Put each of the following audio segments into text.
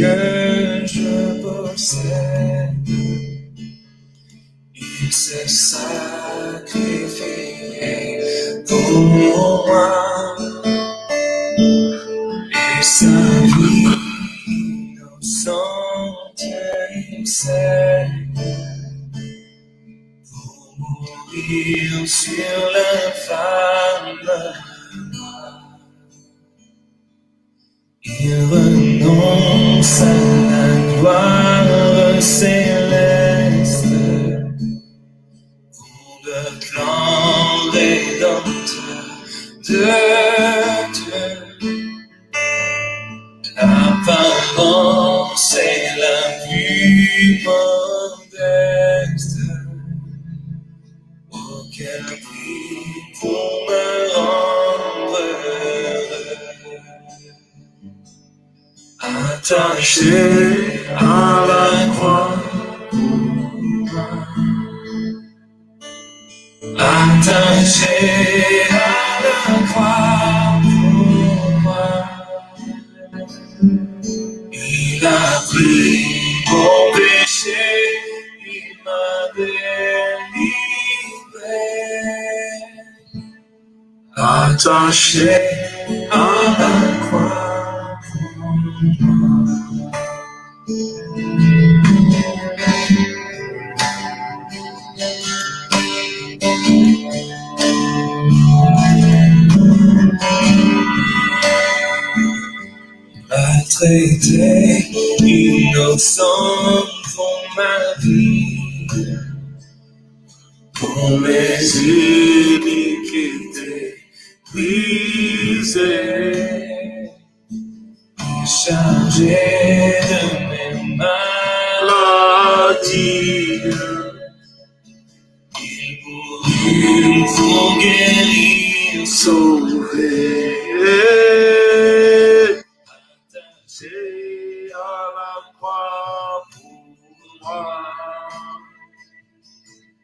que je possède. Il s'est sacrifié pour moi et sa vie innocente et saine pour mourir sur l'infâme. Il renonce à la gloire céleste pour le plan rédempteur de Dieu. L'apparence est la plus modeste. Auquel prix pour me rendre heureux. Attaché à la croix pour moi. Attaché à la croix pour moi. Il a pris mon péché, il m'a délivré. Attaché à la croix. Traité innocent pour ma vie, pour mes iniquités brisées, chargé de mes maladies, il mourut pour guérir, sauver. À la croix pour moi,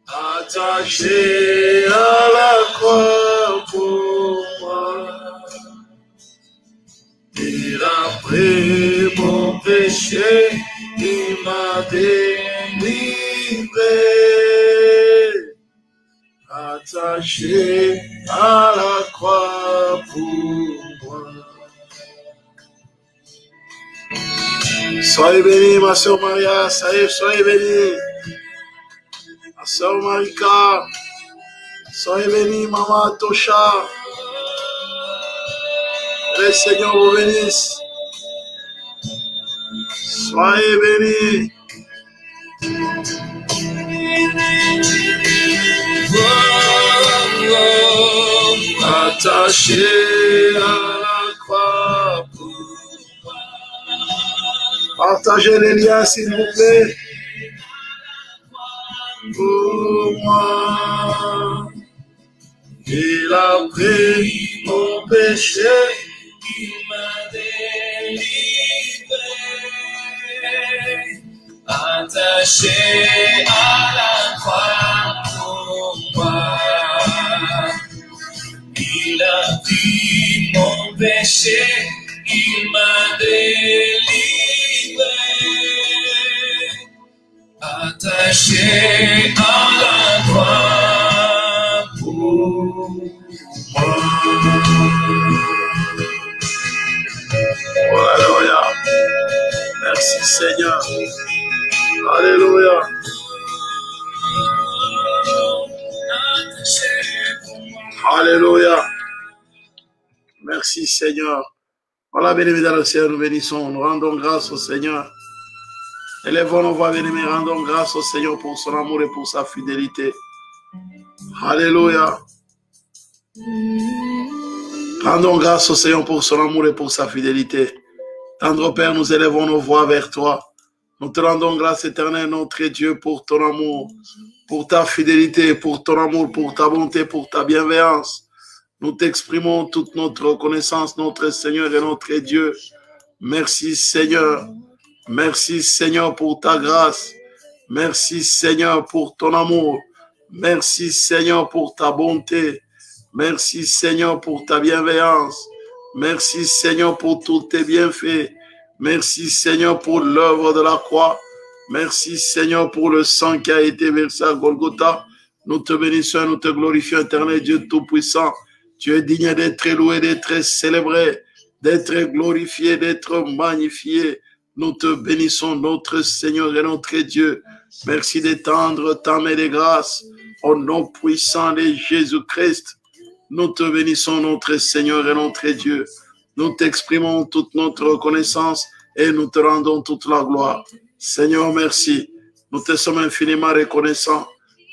attaché à la croix pour moi, il a pris mon péché, il m'a délivré, attaché à la croix pour moi. Soyez bénis, ma soeur Maria, soyez bénis. Ma soeur Marika, soyez bénis, maman Tosha. Que le Seigneur vous bénisse. Soyez bénis. Attaché à la croix. Partagez les liens, s'il vous plaît. Pour moi, il a pris mon péché, il m'a délivré. Attaché à la croix pour moi, il a pris mon péché, il m'a délivré. Attaché à la croix pour moi. Alléluia. Merci Seigneur. Alléluia. Alléluia. Merci Seigneur. Voilà, bien-aimés dans le ciel, nous bénissons, nous rendons grâce au Seigneur. Élevons nos voix, bien-aimés, rendons grâce au Seigneur pour son amour et pour sa fidélité. Alléluia. Rendons grâce au Seigneur pour son amour et pour sa fidélité. Tendre Père, nous élevons nos voix vers toi. Nous te rendons grâce éternelle, notre Dieu, pour ton amour, pour ta fidélité, pour ton amour, pour ta bonté, pour ta bienveillance. Nous t'exprimons toute notre reconnaissance, notre Seigneur et notre Dieu. Merci Seigneur. Merci Seigneur pour ta grâce. Merci Seigneur pour ton amour. Merci Seigneur pour ta bonté. Merci Seigneur pour ta bienveillance. Merci Seigneur pour tous tes bienfaits. Merci Seigneur pour l'œuvre de la croix. Merci Seigneur pour le sang qui a été versé à Golgotha. Nous te bénissons, nous te glorifions, éternel Dieu Tout-Puissant. Tu es digne d'être loué, d'être célébré, d'être glorifié, d'être magnifié. Nous te bénissons, notre Seigneur et notre Dieu. Merci d'étendre ta main de grâce au nom puissant de Jésus-Christ. Nous te bénissons, notre Seigneur et notre Dieu. Nous t'exprimons toute notre reconnaissance et nous te rendons toute la gloire. Seigneur, merci. Nous te sommes infiniment reconnaissants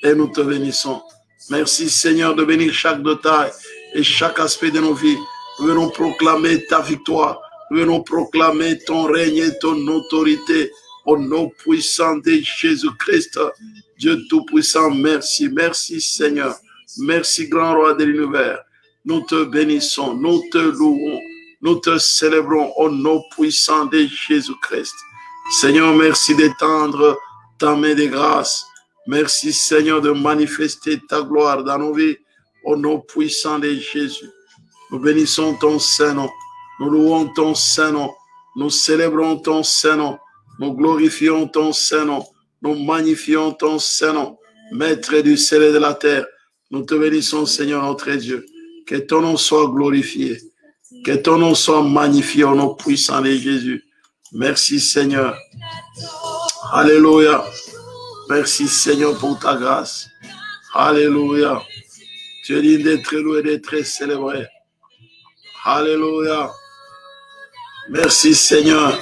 et nous te bénissons. Merci, Seigneur, de bénir chaque détail et chaque aspect de nos vies. Nous venons proclamer ta victoire. Nous venons proclamer ton règne et ton autorité au nom puissant de Jésus-Christ. Dieu Tout-Puissant, merci. Merci, Seigneur. Merci, grand roi de l'univers. Nous te bénissons, nous te louons, nous te célébrons au nom puissant de Jésus-Christ. Seigneur, merci d'étendre ta main de grâce. Merci, Seigneur, de manifester ta gloire dans nos vies au nom puissant de Jésus. Nous bénissons ton Saint-Nom, nous louons ton Saint-Nom, nous célébrons ton Saint-Nom, nous glorifions ton Saint-Nom, nous magnifions ton Saint-Nom, Maître du ciel et de la terre. Nous te bénissons, Seigneur, notre Dieu. Que ton nom soit glorifié, que ton nom soit magnifié au nom puissant de Jésus. Merci, Seigneur. Alléluia. Merci, Seigneur, pour ta grâce. Alléluia. Tu es digne d'être loué, d'être célébré. Alléluia. Merci, Seigneur.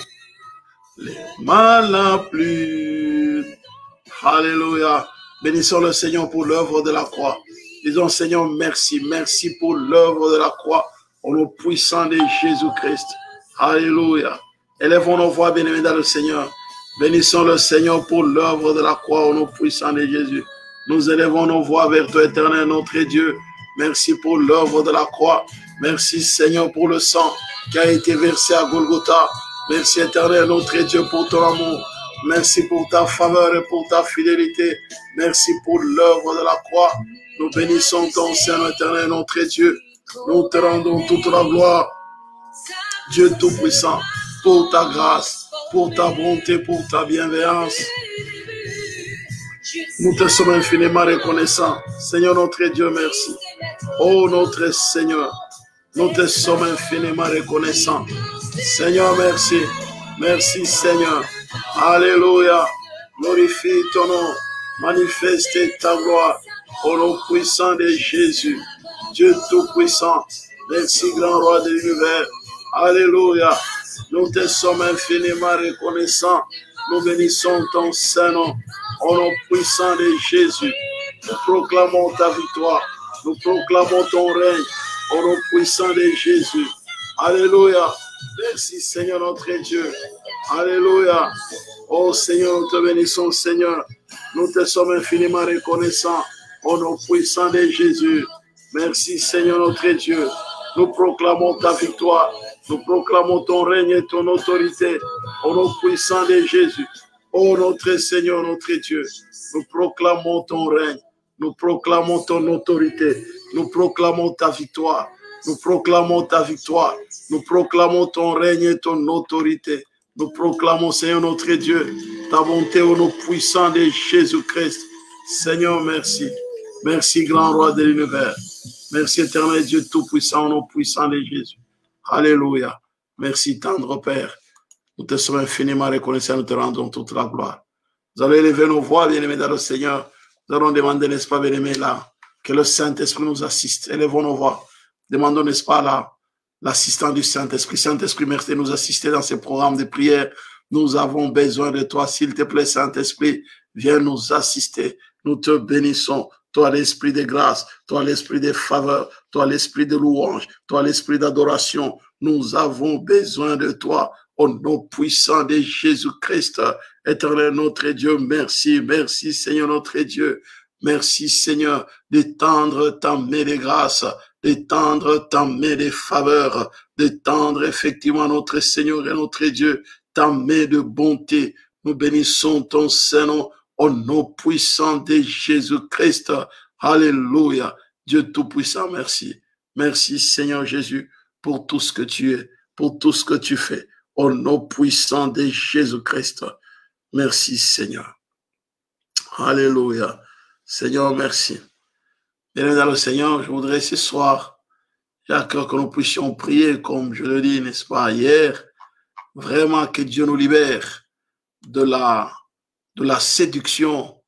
Les malins plus. Alléluia. Bénissons le Seigneur pour l'œuvre de la croix. Disons, Seigneur, merci. Merci pour l'œuvre de la croix au nom puissant de Jésus-Christ. Alléluia. Élevons nos voix, bien-aimés dans le Seigneur. Bénissons le Seigneur pour l'œuvre de la croix au nom puissant de Jésus. Nous élevons nos voix vers toi, éternel, notre Dieu. Merci pour l'œuvre de la croix. Merci, Seigneur, pour le sang qui a été versé à Golgotha. Merci, éternel, notre Dieu, pour ton amour. Merci pour ta faveur et pour ta fidélité. Merci pour l'œuvre de la croix. Nous bénissons ton Seigneur, éternel, notre Dieu. Nous te rendons toute la gloire. Dieu Tout-Puissant, pour ta grâce, pour ta bonté, pour ta bienveillance. Nous te sommes infiniment reconnaissants. Seigneur notre Dieu, merci. Oh notre Seigneur, nous te sommes infiniment reconnaissants. Seigneur, merci. Merci Seigneur. Alléluia. Glorifie ton nom. Manifeste ta gloire au nom puissant de Jésus. Dieu Tout-Puissant. Merci grand roi de l'univers. Alléluia. Nous te sommes infiniment reconnaissants. Nous bénissons ton Saint-Nom. Au nom puissant de Jésus, nous proclamons ta victoire. Nous proclamons ton règne. Au nom puissant de Jésus. Alléluia. Merci Seigneur notre Dieu. Alléluia. Oh Seigneur, nous te bénissons Seigneur. Nous te sommes infiniment reconnaissants. Au nom puissant de Jésus. Merci Seigneur notre Dieu. Nous proclamons ta victoire. Nous proclamons ton règne et ton autorité. Au nom puissant de Jésus. Oh notre Seigneur, notre Dieu, nous proclamons ton règne, nous proclamons ton autorité, nous proclamons ta victoire, nous proclamons ta victoire, nous proclamons ton règne et ton autorité, nous proclamons, Seigneur notre Dieu, ta bonté au nom puissant de Jésus-Christ. Seigneur, merci. Merci, grand roi de l'univers. Merci, éternel Dieu tout-puissant, au nom puissant de Jésus. Alléluia. Merci, tendre Père. Nous te sommes infiniment reconnaissants, nous te rendons toute la gloire. Nous allons élever nos voix, bien-aimés dans le Seigneur. Nous allons demander, n'est-ce pas, bien-aimés, là, que le Saint-Esprit nous assiste. Élevons nos voix. Demandons, n'est-ce pas, là, l'assistance du Saint-Esprit. Saint-Esprit, merci de nous assister dans ces programmes de prière. Nous avons besoin de toi. S'il te plaît, Saint-Esprit, viens nous assister. Nous te bénissons. Toi, l'esprit de grâce, toi, l'esprit de faveur, toi, l'esprit de louange, toi, l'esprit d'adoration. Nous avons besoin de toi. Au nom puissant de Jésus-Christ, éternel notre Dieu, merci, merci Seigneur notre Dieu, merci Seigneur d'étendre ta main de grâce, d'étendre ta main de faveur, d'étendre effectivement notre Seigneur et notre Dieu, ta main de bonté. Nous bénissons ton Saint-Nom au nom puissant de Jésus-Christ. Alléluia. Dieu Tout-Puissant, merci. Merci Seigneur Jésus pour tout ce que tu es, pour tout ce que tu fais. Au nom puissant de Jésus-Christ. Merci, Seigneur. Alléluia. Seigneur, merci. Bien dans le Seigneur, je voudrais ce soir, j'ai à cœur que nous puissions prier, comme je le dis, n'est-ce pas, hier, vraiment que Dieu nous libère de la séduction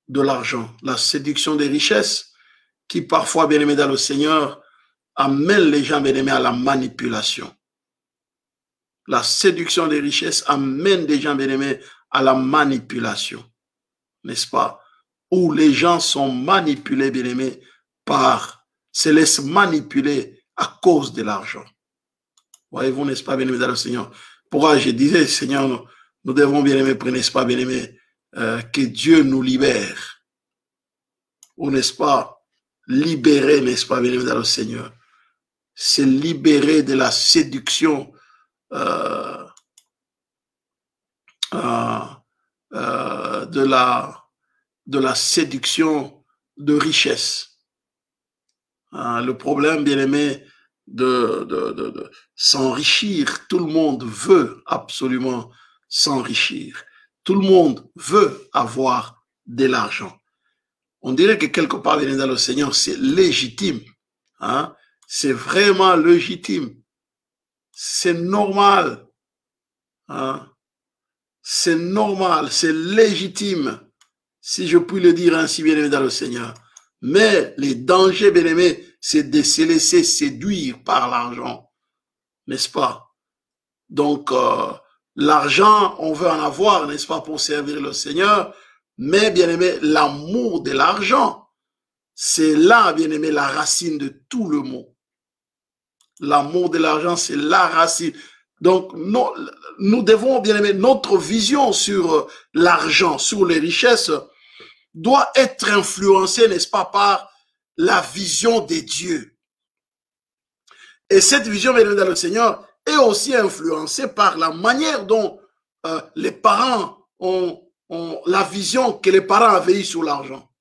de l'argent, la séduction des richesses, qui parfois, bien aimé dans le Seigneur, amène les gens, bien aimés, à la manipulation. La séduction des richesses amène des gens, bien aimés, à la manipulation, n'est-ce pas? Où les gens sont manipulés, bien aimés, se laissent manipuler à cause de l'argent. Voyez-vous, n'est-ce pas, bien aimé dans le Seigneur? Pourquoi je disais, Seigneur, nous devons, bien aimé, n'est-ce pas, bien aimé, que Dieu nous libère. Ou n'est-ce pas, libérer, n'est-ce pas, bien aimé dans le Seigneur? C'est libérer de la séduction de la séduction de richesse. Le problème, bien aimé, de s'enrichir. Tout le monde veut absolument s'enrichir. Tout le monde veut avoir de l'argent. On dirait que quelque part, bien aimé dans le Seigneur, c'est légitime. Hein? C'est vraiment légitime. C'est normal. Hein? C'est normal, c'est légitime, si je puis le dire ainsi, bien-aimé dans le Seigneur. Mais les dangers, bien-aimé, c'est de se laisser séduire par l'argent, n'est-ce pas? Donc, l'argent, on veut en avoir, n'est-ce pas, pour servir le Seigneur, mais, bien-aimé, l'amour de l'argent, c'est là, bien-aimé, la racine de tout le mot. L'amour de l'argent, c'est la racine. Donc, nous devons, bien aimé, notre vision sur l'argent, sur les richesses, doit être influencée, n'est-ce pas, par la vision de Dieu. Et cette vision, bien aimé, dans le Seigneur, est aussi influencée par la manière dont les parents ont la vision que les parents avaient eue sur l'argent.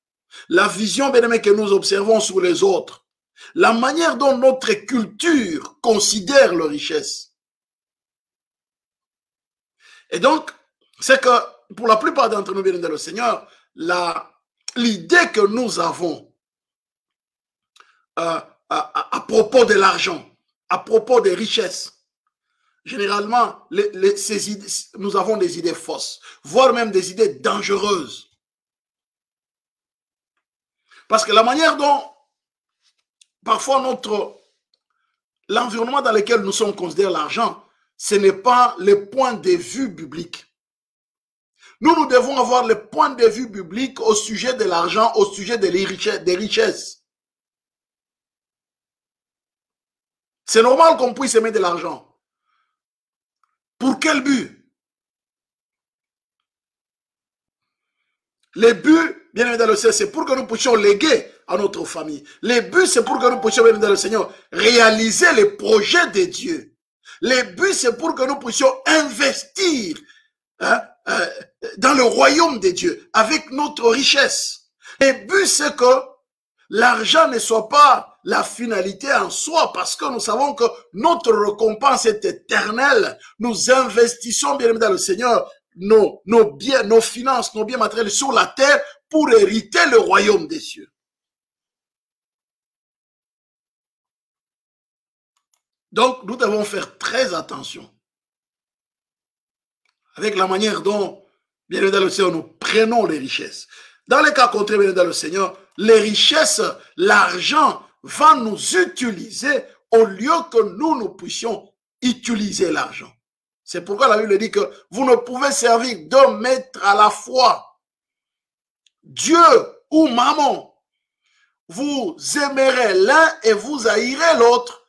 La vision, bien aimé, que nous observons sur les autres. La manière dont notre culture considère la richesse. Et donc, c'est que pour la plupart d'entre nous, bien dans le Seigneur, l'idée que nous avons à propos de l'argent, à propos des richesses, généralement, ces idées, nous avons des idées fausses, voire même des idées dangereuses. Parce que la manière dont, parfois, l'environnement dans lequel nous sommes considérés l'argent, ce n'est pas le point de vue biblique. Nous devons avoir le point de vue biblique au sujet de l'argent, au sujet des richesses. C'est normal qu'on puisse aimer de l'argent. Pour quel but? Le but, bien évidemment, c'est pour que nous puissions léguer à notre famille. Le but, c'est pour que nous puissions, bien évidemment, le Seigneur, réaliser les projets de Dieu. Le but, c'est pour que nous puissions investir dans le royaume de Dieu avec notre richesse. Le but, c'est que l'argent ne soit pas la finalité en soi, parce que nous savons que notre récompense est éternelle. Nous investissons, bien évidemment, dans le Seigneur, nos biens, nos finances, nos biens matériels sur la terre pour hériter le royaume des cieux. Donc, nous devons faire très attention avec la manière dont, bien évidemment, le Seigneur, nous prenons les richesses. Dans les cas contraires, bien évidemment, le Seigneur, les richesses, l'argent va nous utiliser au lieu que nous puissions utiliser l'argent. C'est pourquoi la Bible dit que vous ne pouvez servir deux maîtres à la fois. Dieu ou maman. Vous aimerez l'un et vous haïrez l'autre.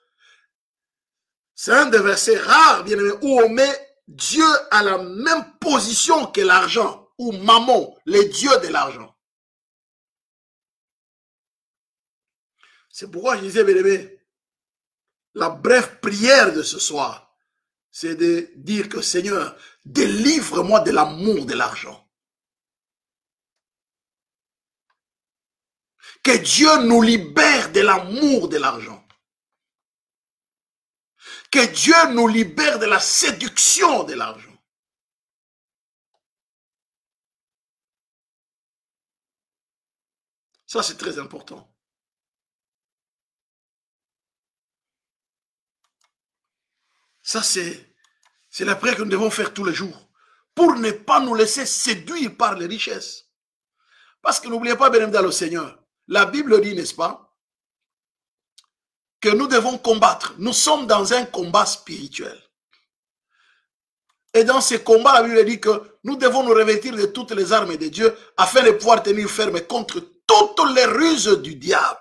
C'est un des versets rares, bien aimé, où on met Dieu à la même position que l'argent, ou maman, le Dieu de l'argent. C'est pourquoi je disais, bien aimé, la brève prière de ce soir, c'est de dire que Seigneur, délivre-moi de l'amour de l'argent. Que Dieu nous libère de l'amour de l'argent. Que Dieu nous libère de la séduction de l'argent. Ça, c'est très important. Ça, c'est la prière que nous devons faire tous les jours pour ne pas nous laisser séduire par les richesses. Parce que n'oubliez pas, bien dans le Seigneur, la Bible dit, n'est-ce pas, que nous devons combattre. Nous sommes dans un combat spirituel. Et dans ce combat, la Bible dit que nous devons nous revêtir de toutes les armes de Dieu afin de pouvoir tenir ferme contre toutes les ruses du diable.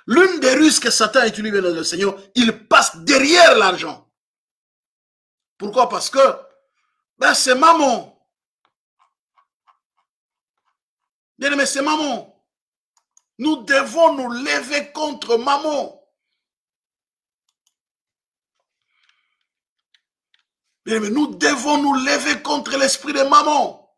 L'une des ruses que Satan utilise dans le Seigneur, il passe derrière l'argent. Pourquoi? Parce que c'est maman. Bien aimé, c'est maman. Nous devons nous lever contre maman. Bien aimé, nous devons nous lever contre l'esprit de maman.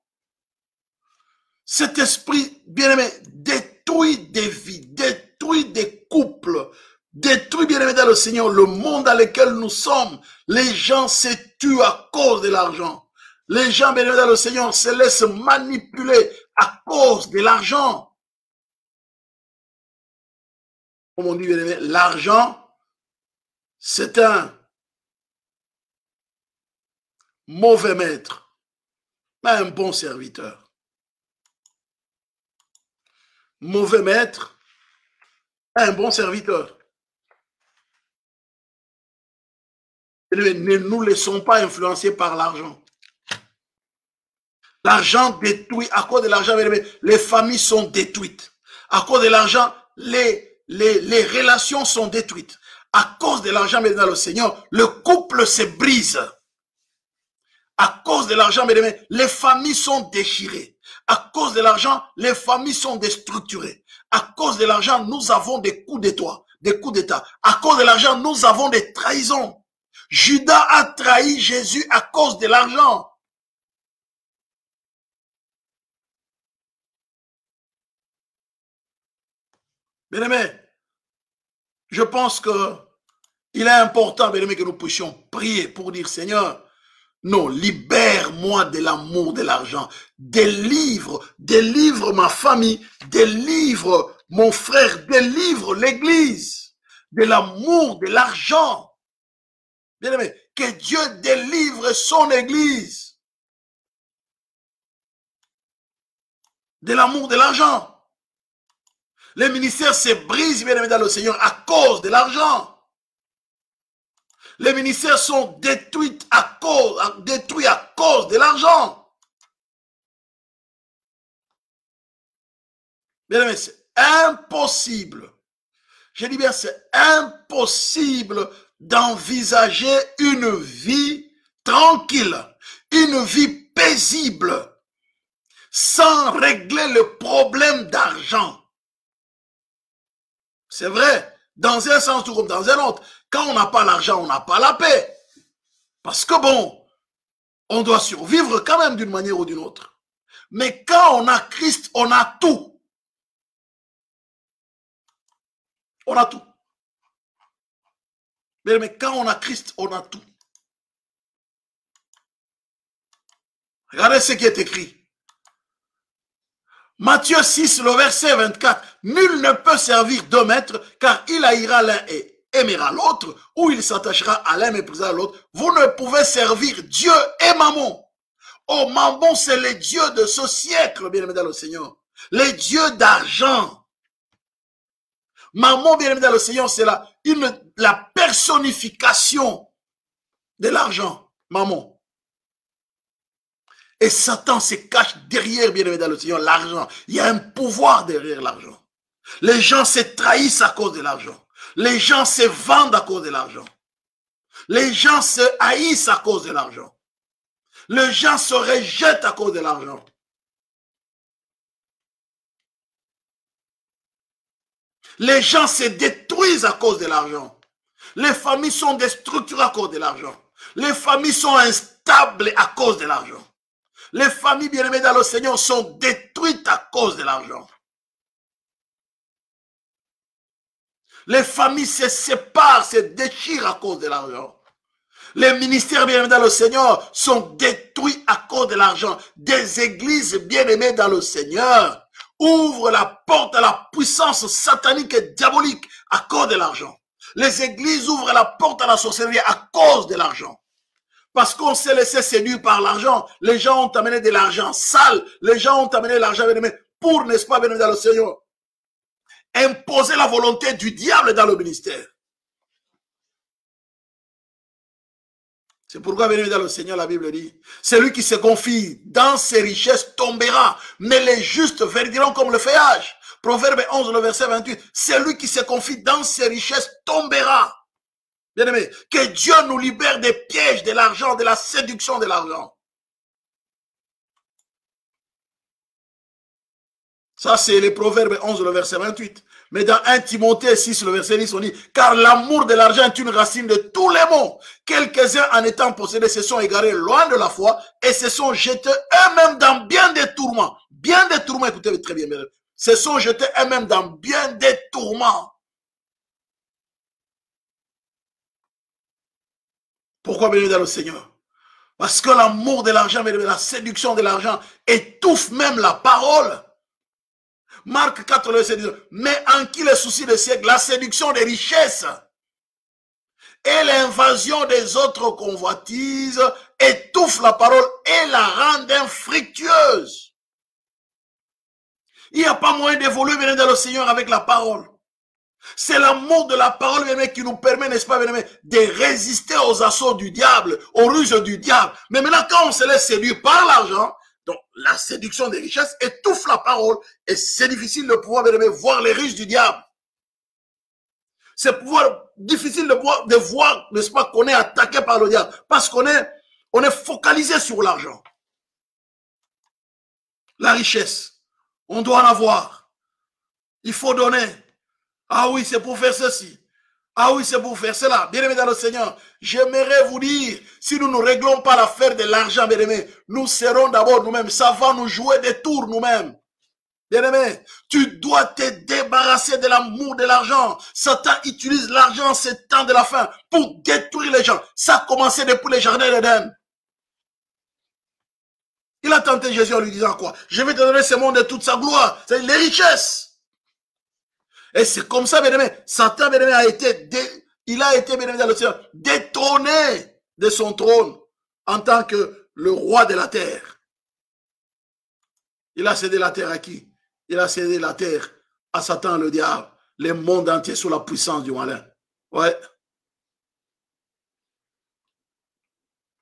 Cet esprit, bien aimé, détruit des vies, détruit des couples, détruit, bien aimé, dans le Seigneur, le monde dans lequel nous sommes. Les gens se tuent à cause de l'argent. Les gens, bien aimé, dans le Seigneur, se laissent manipuler à cause de l'argent. Comme on dit, bien aimé, l'argent, c'est un mauvais maître, mais un bon serviteur. Mauvais maître, un bon serviteur. Ne nous laissons pas influencer par l'argent. L'argent détruit. À cause de l'argent, les familles sont détruites. À cause de l'argent, les relations sont détruites. À cause de l'argent, dans le Seigneur, le couple se brise. À cause de l'argent, les familles sont déchirées. À cause de l'argent, les familles sont déstructurées. À cause de l'argent, nous avons des coups d'État. À cause de l'argent, nous avons des trahisons. Judas a trahi Jésus à cause de l'argent. Bien-aimé, je pense que il est important, bien-aimé, que nous puissions prier pour dire, Seigneur, non, libère-moi de l'amour de l'argent. Délivre ma famille, délivre mon frère, délivre l'église de l'amour de l'argent. Bien-aimé, que Dieu délivre son église de l'amour de l'argent. Les ministères se brisent, bien aimé, dans le Seigneur à cause de l'argent. Les ministères sont détruits à cause de l'argent. Bien aimé, c'est impossible. Je dis bien, c'est impossible d'envisager une vie tranquille, une vie paisible, sans régler le problème d'argent. C'est vrai, dans un sens ou comme dans un autre. Quand on n'a pas l'argent, on n'a pas la paix. Parce que bon, on doit survivre quand même d'une manière ou d'une autre. Mais quand on a Christ, on a tout. On a tout. Mais quand on a Christ, on a tout. Regardez ce qui est écrit. Matthieu 6, le verset 24. Nul ne peut servir deux maîtres, car il haïra l'un et aimera l'autre, ou il s'attachera à l'un et méprisera l'autre. Vous ne pouvez servir Dieu et Mammon. Oh, Mammon, c'est les dieux de ce siècle, bien-aimé dans le Seigneur. Les dieux d'argent. Mammon, bien-aimé dans le Seigneur, c'est la personnification de l'argent. Mammon. Et Satan se cache derrière, bien aimé dans le Seigneur, l'argent. Il y a un pouvoir derrière l'argent. Les gens se trahissent à cause de l'argent. Les gens se vendent à cause de l'argent. Les gens se haïssent à cause de l'argent. Les gens se rejettent à cause de l'argent. Les gens se détruisent à cause de l'argent. Les familles sont déstructurées à cause de l'argent. Les familles sont instables à cause de l'argent. Les familles bien-aimées dans le Seigneur sont détruites à cause de l'argent. Les familles se séparent, se déchirent à cause de l'argent. Les ministères bien-aimés dans le Seigneur sont détruits à cause de l'argent. Des églises bien-aimées dans le Seigneur ouvrent la porte à la puissance satanique et diabolique à cause de l'argent. Les églises ouvrent la porte à la sorcellerie à cause de l'argent. Parce qu'on s'est laissé séduire par l'argent. Les gens ont amené de l'argent sale. Les gens ont amené l'argent bien-aimé pour, n'est-ce pas, bien-aimé dans le Seigneur, imposer la volonté du diable dans le ministère. C'est pourquoi, bien aimé dans le Seigneur, la Bible dit, celui qui se confie dans ses richesses tombera, mais les justes verdiront comme le feuillage. Proverbe 11, le verset 28, celui qui se confie dans ses richesses tombera. Bien aimé, que Dieu nous libère des pièges de l'argent, de la séduction de l'argent. Ça, c'est les Proverbes 11, le verset 28. Mais dans 1 Timothée 6, le verset 10, on dit, car l'amour de l'argent est une racine de tous les maux. Quelques-uns, en étant possédés, se sont égarés loin de la foi et se sont jetés eux-mêmes dans bien des tourments. Bien des tourments, écoutez très bien, se sont jetés eux-mêmes dans bien des tourments. Pourquoi bénir dans le Seigneur? Parce que l'amour de l'argent, la séduction de l'argent étouffe même la parole. Marc 4, le verset 10, mais en qui le souci des siècles, la séduction des richesses et l'invasion des autres convoitises étouffent la parole et la rendent infructueuse. Il n'y a pas moyen d'évoluer bien dans le Seigneur avec la parole. C'est l'amour de la parole bien qui nous permet, n'est-ce pas, bien de résister aux assauts du diable, aux ruses du diable. Mais maintenant, quand on se laisse séduire par l'argent, donc la séduction des richesses étouffe la parole et c'est difficile de pouvoir voir les ruses du diable. C'est difficile de voir, n'est-ce pas, qu'on est attaqué par le diable parce qu'on est focalisé sur l'argent. La richesse, on doit en avoir. Il faut donner. Ah oui, c'est pour faire ceci. Ah oui, c'est pour faire cela. Bien-aimés dans le Seigneur, j'aimerais vous dire, si nous ne réglons pas l'affaire de l'argent, bien-aimés, nous serons d'abord nous-mêmes. Ça va nous jouer des tours nous-mêmes. Bien-aimé, tu dois te débarrasser de l'amour de l'argent. Satan utilise l'argent en ces temps de la fin pour détruire les gens. Ça a commencé depuis les jardins d'Éden. Il a tenté Jésus en lui disant quoi? Je vais te donner ce monde et toute sa gloire. C'est les richesses. Et c'est comme ça, bien aimé, Satan, bien aimé, il a été, bien aimé, dans le Seigneur, détrôné de son trône en tant que le roi de la terre. Il a cédé la terre à qui? Il a cédé la terre à Satan, le diable, les mondes entiers sous la puissance du malin. Ouais.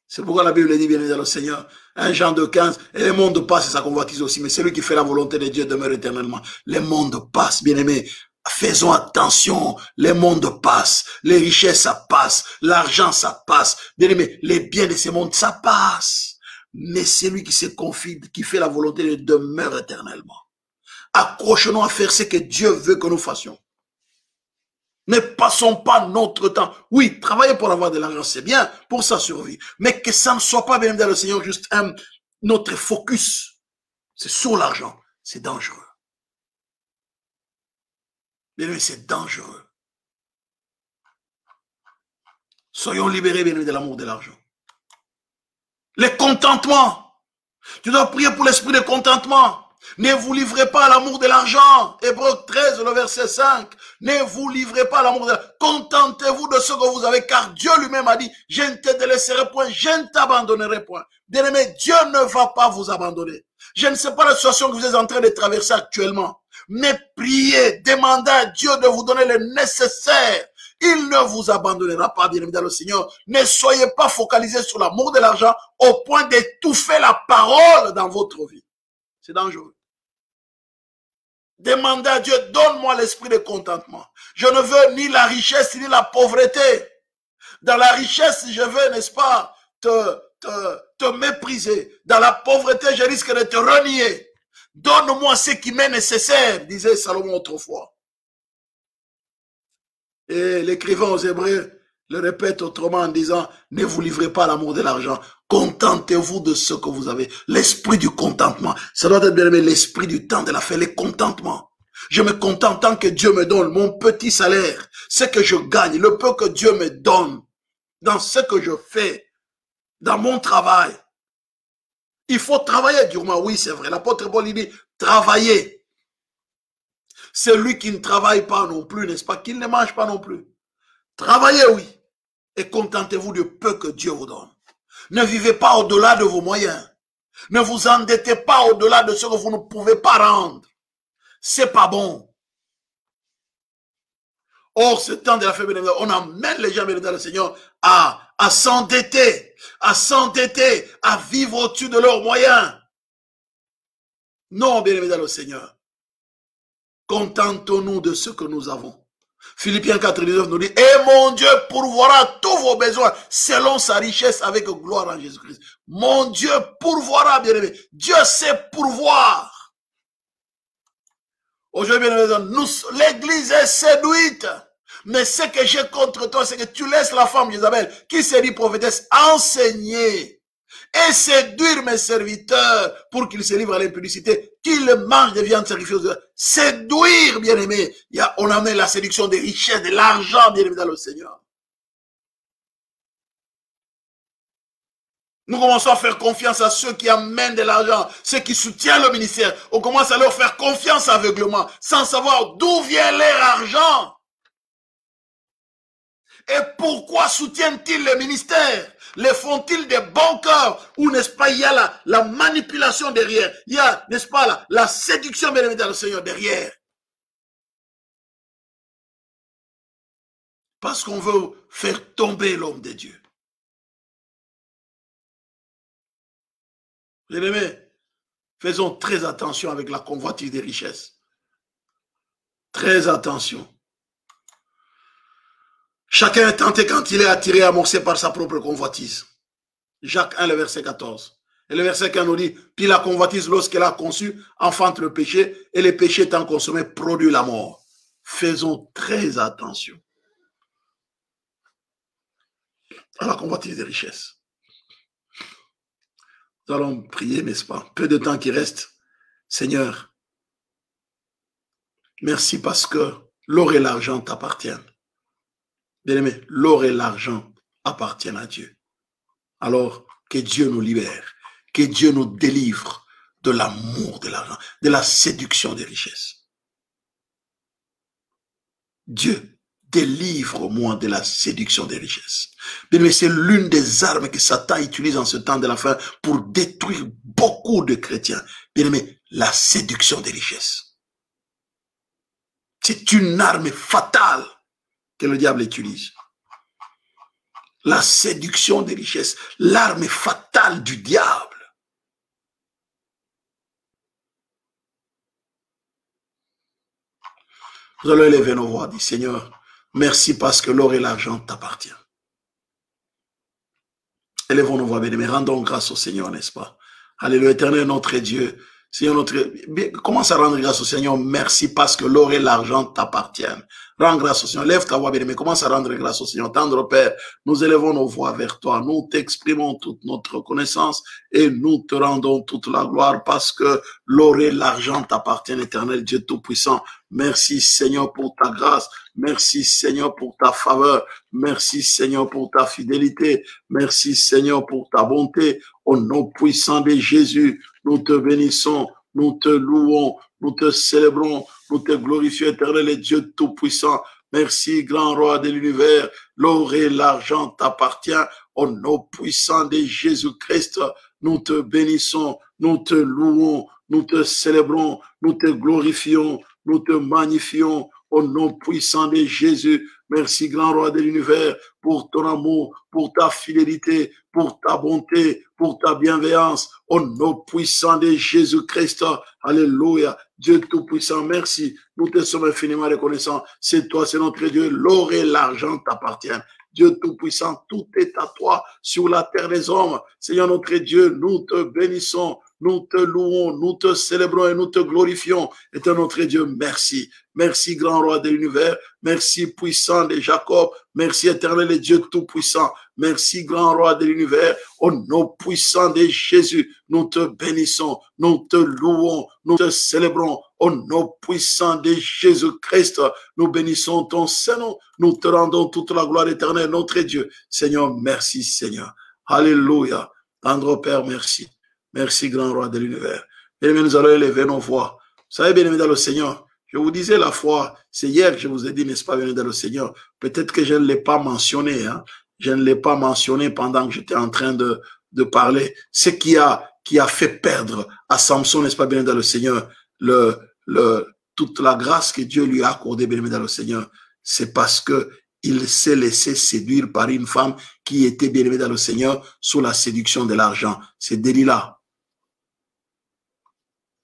C'est pourquoi la Bible dit, bien aimé, dans le Seigneur, 1 Jean 2,15, et le monde passe et sa convoitise aussi, mais celui qui fait la volonté de Dieu demeure éternellement. Les mondes passent, bien aimé. Faisons attention, les mondes passent, les richesses ça passe, l'argent ça passe, bien aimé, les biens de ce monde ça passe. Mais celui qui se confie, qui fait la volonté de Dieu demeure éternellement. Accrochons-nous à faire ce que Dieu veut que nous fassions. Ne passons pas notre temps. Oui, travailler pour avoir de l'argent, c'est bien pour sa survie. Mais que ça ne soit pas, bien dans le Seigneur, juste notre focus. C'est sur l'argent. C'est dangereux. Bien, c'est dangereux. Soyons libérés, bien de l'amour de l'argent. Le contentement. Tu dois prier pour l'esprit de contentement. Ne vous livrez pas à l'amour de l'argent. Hébreux 13, le verset 5. Ne vous livrez pas à l'amour de l'argent. Contentez-vous de ce que vous avez, car Dieu lui-même a dit, je ne te délaisserai point, je ne t'abandonnerai point. Bien-aimé, Dieu ne va pas vous abandonner. Je ne sais pas la situation que vous êtes en train de traverser actuellement, mais priez, demandez à Dieu de vous donner le nécessaire. Il ne vous abandonnera pas, bien-aimé dans le Seigneur. Ne soyez pas focalisés sur l'amour de l'argent au point d'étouffer la parole dans votre vie. C'est dangereux. Demandez à Dieu, donne-moi l'esprit de contentement. Je ne veux ni la richesse ni la pauvreté. Dans la richesse, je veux, n'est-ce pas, te mépriser. Dans la pauvreté, je risque de te renier. Donne-moi ce qui m'est nécessaire, disait Salomon autrefois. Et l'écrivain aux Hébreux le répète autrement en disant, ne vous livrez pas à l'amour de l'argent. Contentez-vous de ce que vous avez. L'esprit du contentement. Ça doit être bien aimé, l'esprit du temps de la fête, le contentement. Je me contente tant que Dieu me donne mon petit salaire, ce que je gagne, le peu que Dieu me donne, dans ce que je fais, dans mon travail. Il faut travailler durement, oui c'est vrai. L'apôtre Paul dit, travailler. Celui qui ne travaille pas non plus, n'est-ce pas, qu'il ne mange pas non plus. Travaillez, oui. Et contentez-vous du peu que Dieu vous donne. Ne vivez pas au-delà de vos moyens. Ne vous endettez pas au-delà de ce que vous ne pouvez pas rendre. C'est pas bon. Or, ce temps de la fête, on amène les gens dans le Seigneur à s'endetter, à vivre au-dessus de leurs moyens. Non, bien-aimés dans le Seigneur. Contentons-nous de ce que nous avons. Philippiens 4:19 nous dit, et mon Dieu pourvoira tous vos besoins selon sa richesse avec gloire en Jésus-Christ. Mon Dieu pourvoira, bien-aimé. Dieu sait pourvoir. Aujourd'hui, bien-aimé, l'église est séduite. Mais ce que j'ai contre toi, c'est que tu laisses la femme Isabelle, qui se dit prophétesse, enseigner et séduire mes serviteurs pour qu'ils se livrent à l'impudicité, qu'ils mangent des viandes sacrifiées aux dieux. Séduire, bien-aimé. On amène la séduction des richesses, de l'argent, bien-aimé, dans le Seigneur. Nous commençons à faire confiance à ceux qui amènent de l'argent, ceux qui soutiennent le ministère. On commence à leur faire confiance aveuglement, sans savoir d'où vient leur argent. Et pourquoi soutiennent-ils le ministère? Les font-ils des bons cœurs? Ou n'est-ce pas, il y a la manipulation derrière? Il y a, n'est-ce pas, la séduction, bien évidemment, le Seigneur derrière. Parce qu'on veut faire tomber l'homme de Dieu. Bien-aimés, faisons très attention avec la convoitise des richesses. Très attention. Chacun est tenté quand il est attiré, amorcé par sa propre convoitise. Jacques 1, le verset 14. Et le verset 15 nous dit, puis la convoitise, lorsqu'elle a conçu, enfante le péché, et le péché étant consommé, produit la mort. Faisons très attention à la convoitise des richesses. Nous allons prier, n'est-ce pas? Peu de temps qui reste. Seigneur, merci parce que l'or et l'argent t'appartiennent. Bien-aimé, l'or et l'argent appartiennent à Dieu. Alors, que Dieu nous libère, que Dieu nous délivre de l'amour de l'argent, de la séduction des richesses. Dieu, délivre-moi de la séduction des richesses. Bien-aimé, c'est l'une des armes que Satan utilise en ce temps de la fin pour détruire beaucoup de chrétiens. Bien-aimé, la séduction des richesses. C'est une arme fatale que le diable utilise. La séduction des richesses, l'arme fatale du diable. Nous allons élever nos voix, dit Seigneur, merci parce que l'or et l'argent t'appartiennent. Élevons nos voix, bien-aimés, rendons grâce au Seigneur, n'est-ce pas? Alléluia, Éternel, notre Dieu. Seigneur, commence à rendre grâce au Seigneur. Merci parce que l'or et l'argent t'appartiennent. Rends grâce au Seigneur. Lève ta voix, bien-aimé. Commence à rendre grâce au Seigneur. Tendre Père, nous élevons nos voix vers toi. Nous t'exprimons toute notre reconnaissance et nous te rendons toute la gloire parce que l'or et l'argent t'appartiennent, Éternel Dieu Tout-Puissant. Merci, Seigneur, pour ta grâce. Merci, Seigneur, pour ta faveur. Merci, Seigneur, pour ta fidélité. Merci, Seigneur, pour ta bonté. Au nom puissant de Jésus, nous te bénissons, nous te louons, nous te célébrons, nous te glorifions, Éternel et Dieu Tout-Puissant. Merci, grand roi de l'univers. L'or et l'argent t'appartient. Au nom puissant de Jésus-Christ, nous te bénissons, nous te louons, nous te célébrons, nous te glorifions, nous te magnifions. Au nom puissant de Jésus, merci, grand roi de l'univers, pour ton amour, pour ta fidélité, pour ta bonté, pour ta bienveillance. Au nom puissant de Jésus-Christ, alléluia. Dieu Tout-Puissant, merci. Nous te sommes infiniment reconnaissants. C'est toi, c'est notre Dieu. L'or et l'argent t'appartiennent. Dieu Tout-Puissant, tout est à toi sur la terre des hommes. Seigneur notre Dieu, nous te bénissons. Nous te louons, nous te célébrons et nous te glorifions. Et notre Dieu, merci. Merci, grand roi de l'univers. Merci, puissant de Jacob. Merci, éternel et Dieu tout-puissant. Merci, grand roi de l'univers. Au nom puissant de Jésus, nous te bénissons, nous te louons, nous te célébrons. Au nom puissant de Jésus-Christ, nous bénissons ton Saint-Nom. Nous te rendons toute la gloire éternelle, notre Dieu. Seigneur, merci, Seigneur. Alléluia. Tendre Père, merci. Merci, grand roi de l'univers. Bien-aimés, nous allons élever nos voix. Vous savez, bien-aimés dans le Seigneur, je vous disais la foi, c'est hier que je vous ai dit, n'est-ce pas, bien-aimés dans le Seigneur. Peut-être que je ne l'ai pas mentionné, hein. Je ne l'ai pas mentionné pendant que j'étais en train de parler. Ce qui a fait perdre à Samson, n'est-ce pas, bien dans le Seigneur, toute la grâce que Dieu lui a accordée, bien dans le Seigneur, c'est parce que il s'est laissé séduire par une femme qui était bien aimée dans le Seigneur sous la séduction de l'argent. C'est Delilah.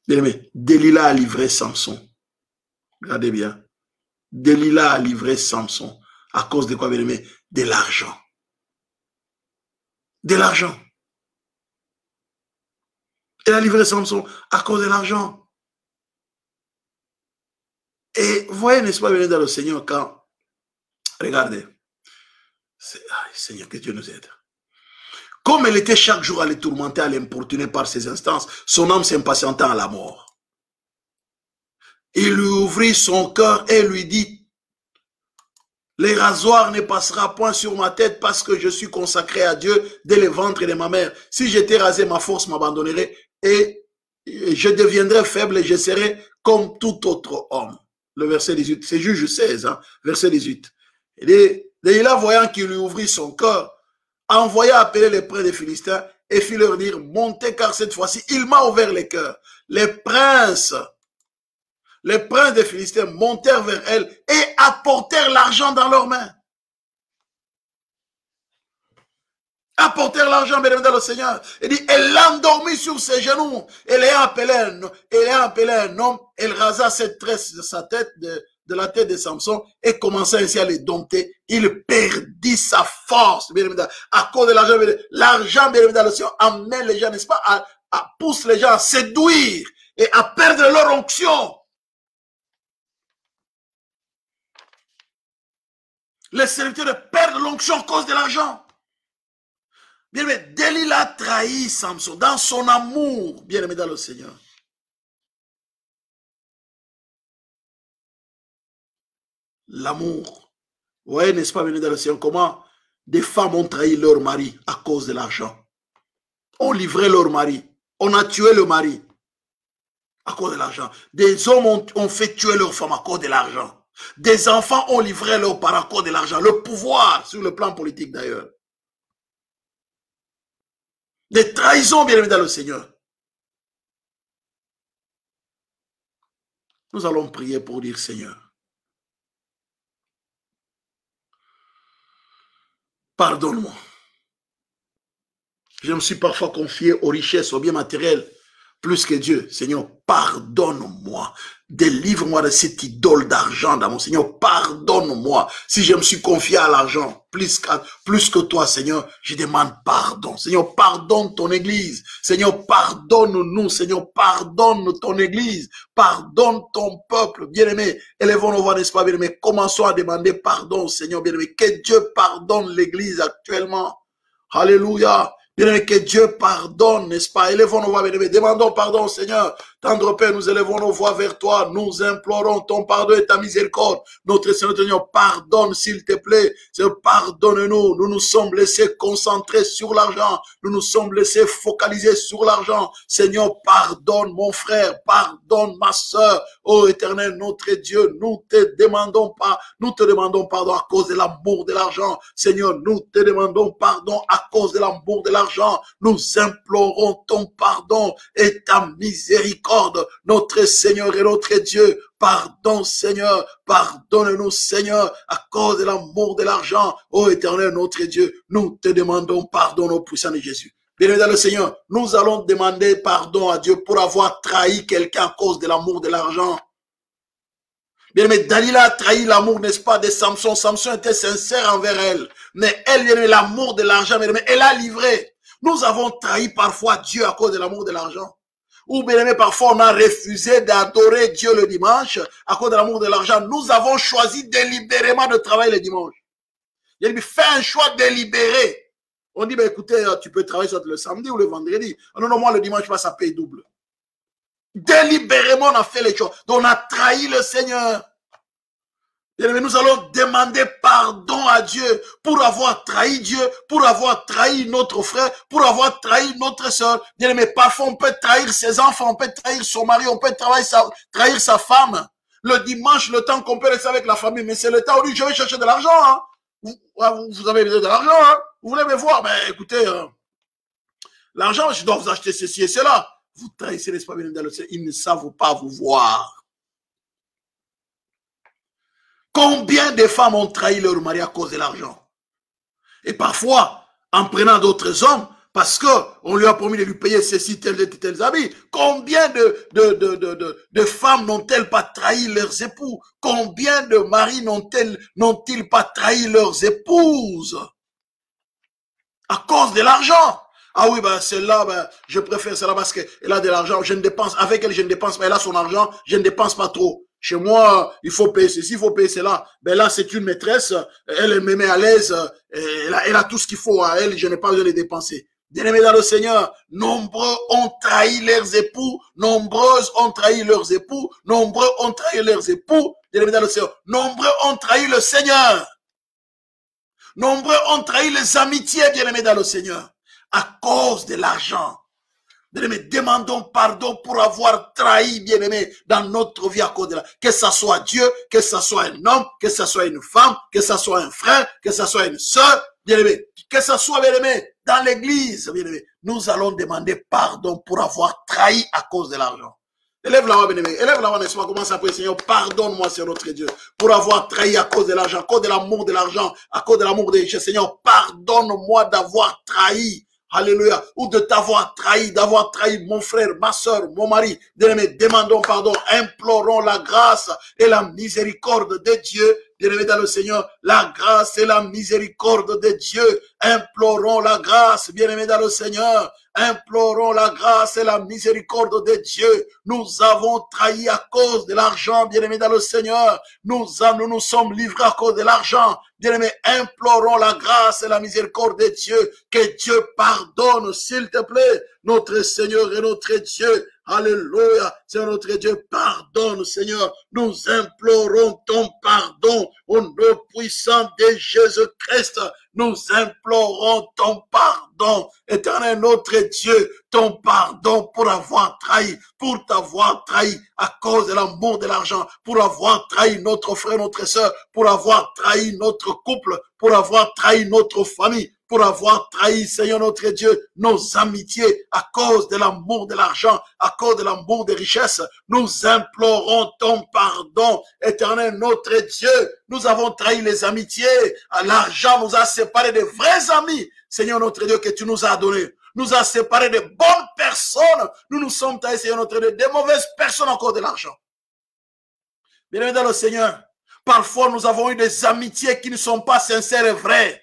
Bien aimé, Delilah a livré Samson. Regardez bien. Delilah a livré Samson. À cause de quoi, bien aimé? De l'argent. De l'argent. Elle a livré Samson à cause de l'argent. Et vous voyez, n'est-ce pas, bien dans le Seigneur, quand, regardez, Seigneur, que Dieu nous aide. Comme elle était chaque jour à les tourmenter, à l'importuner par ses instances, son âme s'impatientant à la mort. Il lui ouvrit son cœur et lui dit, les rasoirs ne passera point sur ma tête parce que je suis consacré à Dieu dès le ventre de ma mère. Si j'étais rasé, ma force m'abandonnerait et je deviendrais faible et je serais comme tout autre homme. Le verset 18, c'est Juge 16, hein, verset 18. Et là, voyant qu'il lui ouvrit son cœur, envoya appeler les princes des Philistins et fit leur dire, montez car cette fois-ci, il m'a ouvert les cœurs. Les princes des Philistins montèrent vers elle et apportèrent l'argent dans leurs mains. Apportèrent l'argent, mesdames, dans le Seigneur. Et dit, elle l'endormit sur ses genoux. Elle ayant appelé un homme, elle rasa cette tresse de sa tête, de la tête de Samson, et commença ainsi à les dompter. Il perdit sa force, à cause de l'argent. L'argent, mesdames, dans le Seigneur, amène les gens, n'est-ce pas, pousse les gens à séduire et à perdre leur onction. Les serviteurs perdent l'onction à cause de l'argent. Bien aimé, Delilah trahit Samson dans son amour, bien aimé dans le Seigneur. L'amour. Vous voyez, n'est-ce pas, bien aimé dans le Seigneur, comment des femmes ont trahi leur mari à cause de l'argent. On livrait leur mari. On a tué le mari à cause de l'argent. Des hommes ont fait tuer leur femme à cause de l'argent. Des enfants ont livré leurs parents à cause de l'argent. Le pouvoir, sur le plan politique d'ailleurs. Des trahisons, bien aimés dans le Seigneur. Nous allons prier pour dire, Seigneur, pardonne-moi. Je me suis parfois confié aux richesses, aux biens matériels, plus que Dieu. Seigneur, pardonne-moi. Délivre-moi de cette idole d'argent dans mon Seigneur. Pardonne-moi. Si je me suis confié à l'argent, plus que toi, Seigneur, je demande pardon. Seigneur, pardonne ton Église. Seigneur, pardonne-nous. Seigneur, pardonne ton Église. Pardonne ton peuple. Bien-aimé, élevons nos voix, n'est-ce pas, bien-aimé? Commençons à demander pardon, Seigneur, bien-aimé. Que Dieu pardonne l'Église actuellement. Alléluia. Bien-aimé, que Dieu pardonne, n'est-ce pas? Élevons nos voix, bien-aimé. Demandons pardon, Seigneur. Tendre Père, nous élevons nos voix vers toi. Nous implorons ton pardon et ta miséricorde. Notre Seigneur, pardonne, s'il te plaît. Seigneur, pardonne-nous. Nous nous sommes laissés concentrer sur l'argent. Nous nous sommes laissés focaliser sur l'argent. Seigneur, pardonne mon frère. Pardonne ma soeur. Ô Éternel, notre Dieu, nous te demandons pardon à cause de l'amour de l'argent. Seigneur, nous te demandons pardon à cause de l'amour de l'argent. Nous implorons ton pardon et ta miséricorde. Notre Seigneur et notre Dieu, pardon Seigneur, pardonne-nous Seigneur, à cause de l'amour de l'argent. Ô Éternel notre Dieu, nous te demandons pardon au puissant de Jésus. Bien-aimé dans le Seigneur, nous allons demander pardon à Dieu pour avoir trahi quelqu'un à cause de l'amour de l'argent. Bien-aimé, Delilah a trahi l'amour, n'est-ce pas, de Samson. Samson était sincère envers elle, mais elle, bien-aimé, l'amour de l'argent, bien-aimé, elle a livré. Nous avons trahi parfois Dieu à cause de l'amour de l'argent. Ou bien aimé, parfois on a refusé d'adorer Dieu le dimanche à cause de l'amour de l'argent. Nous avons choisi délibérément de travailler le dimanche. Il a dit, fais un choix délibéré On dit, ben, écoutez, tu peux travailler soit le samedi ou le vendredi. Non, non, moi, le dimanche, ça paye double. Délibérément, on a fait les choses. Donc, on a trahi le Seigneur. Bien-aimés, nous allons demander pardon à Dieu pour avoir trahi Dieu, pour avoir trahi notre frère, pour avoir trahi notre soeur. Bien-aimés, parfois on peut trahir ses enfants, on peut trahir son mari, on peut trahir sa femme. Le dimanche, le temps qu'on peut rester avec la famille, mais c'est le temps où je vais chercher de l'argent. Hein. Vous avez besoin de l'argent, hein. Vous voulez me voir, ben écoutez, l'argent, je dois vous acheter ceci et cela. Vous trahissez, n'est-ce pas, bien dans le ciel, ils ne savent pas vous voir. Combien de femmes ont trahi leur mari à cause de l'argent? Et parfois, en prenant d'autres hommes, parce qu'on lui a promis de lui payer ceci, tels habits. Combien de femmes n'ont-elles pas trahi leurs époux? Combien de maris n'ont-ils pas trahi leurs épouses? À cause de l'argent. Ah oui, ben celle-là, ben, je préfère celle-là parce qu'elle a de l'argent, je ne dépense, avec elle, je ne dépense pas, elle a son argent, je ne dépense pas trop. Chez moi, il faut payer ceci, il faut payer cela. Ben là, c'est une maîtresse, elle me met à l'aise, elle a tout ce qu'il faut à elle, je n'ai pas besoin de dépenser. Bien-aimés dans le Seigneur, nombreux ont trahi leurs époux, nombreuses ont trahi leurs époux, nombreux ont trahi leurs époux, bien-aimés dans le Seigneur, nombreux ont trahi le Seigneur. Nombreux ont trahi les amitiés, bien-aimés dans le Seigneur, à cause de l'argent. Bien-aimés, demandons pardon pour avoir trahi, bien-aimés, dans notre vie à cause de l'argent. Que ce soit Dieu, que ce soit un homme, que ce soit une femme, que ce soit un frère, que ce soit une sœur, bien-aimés, que ce soit, bien-aimés, dans l'église, bien-aimés, nous allons demander pardon pour avoir trahi à cause de l'argent. Élève la voix, bien-aimé. Élève la voix, n'est-ce pas? Commence à prier, Seigneur, pardonne-moi, Seigneur notre Dieu, pour avoir trahi à cause de l'argent, à cause de l'amour de l'argent, à cause de l'amour des richesses. Seigneur, pardonne-moi d'avoir trahi. Alléluia. Ou de t'avoir trahi, d'avoir trahi mon frère, ma soeur, mon mari. Bien-aimé, demandons pardon, implorons la grâce et la miséricorde de Dieu. Bien-aimé dans le Seigneur, la grâce et la miséricorde de Dieu. Implorons la grâce, bien-aimé dans le Seigneur. Implorons la grâce et la miséricorde de Dieu. Nous avons trahi à cause de l'argent, bien-aimé dans le Seigneur. Nous nous sommes livrés à cause de l'argent. Bien-aimé, implorons la grâce et la miséricorde de Dieu. Que Dieu pardonne, s'il te plaît, notre Seigneur et notre Dieu. Alléluia. Seigneur notre Dieu, pardonne, Seigneur. Nous implorons ton pardon au nom puissant de Jésus-Christ. Nous implorons ton pardon, éternel notre Dieu, ton pardon pour avoir trahi, pour t'avoir trahi à cause de l'amour de l'argent, pour avoir trahi notre frère, notre soeur, pour avoir trahi notre couple, pour avoir trahi notre famille, pour avoir trahi, Seigneur notre Dieu, nos amitiés à cause de l'amour de l'argent, à cause de l'amour des richesses. Nous implorons ton pardon, éternel notre Dieu. Nous avons trahi les amitiés. L'argent nous a séparés des vrais amis, Seigneur notre Dieu, que tu nous as donnés. Nous a séparés de bonnes personnes. Nous sommes trahis, Seigneur notre Dieu, des mauvaises personnes à cause de l'argent. Bien-aimés dans le Seigneur, parfois nous avons eu des amitiés qui ne sont pas sincères et vraies.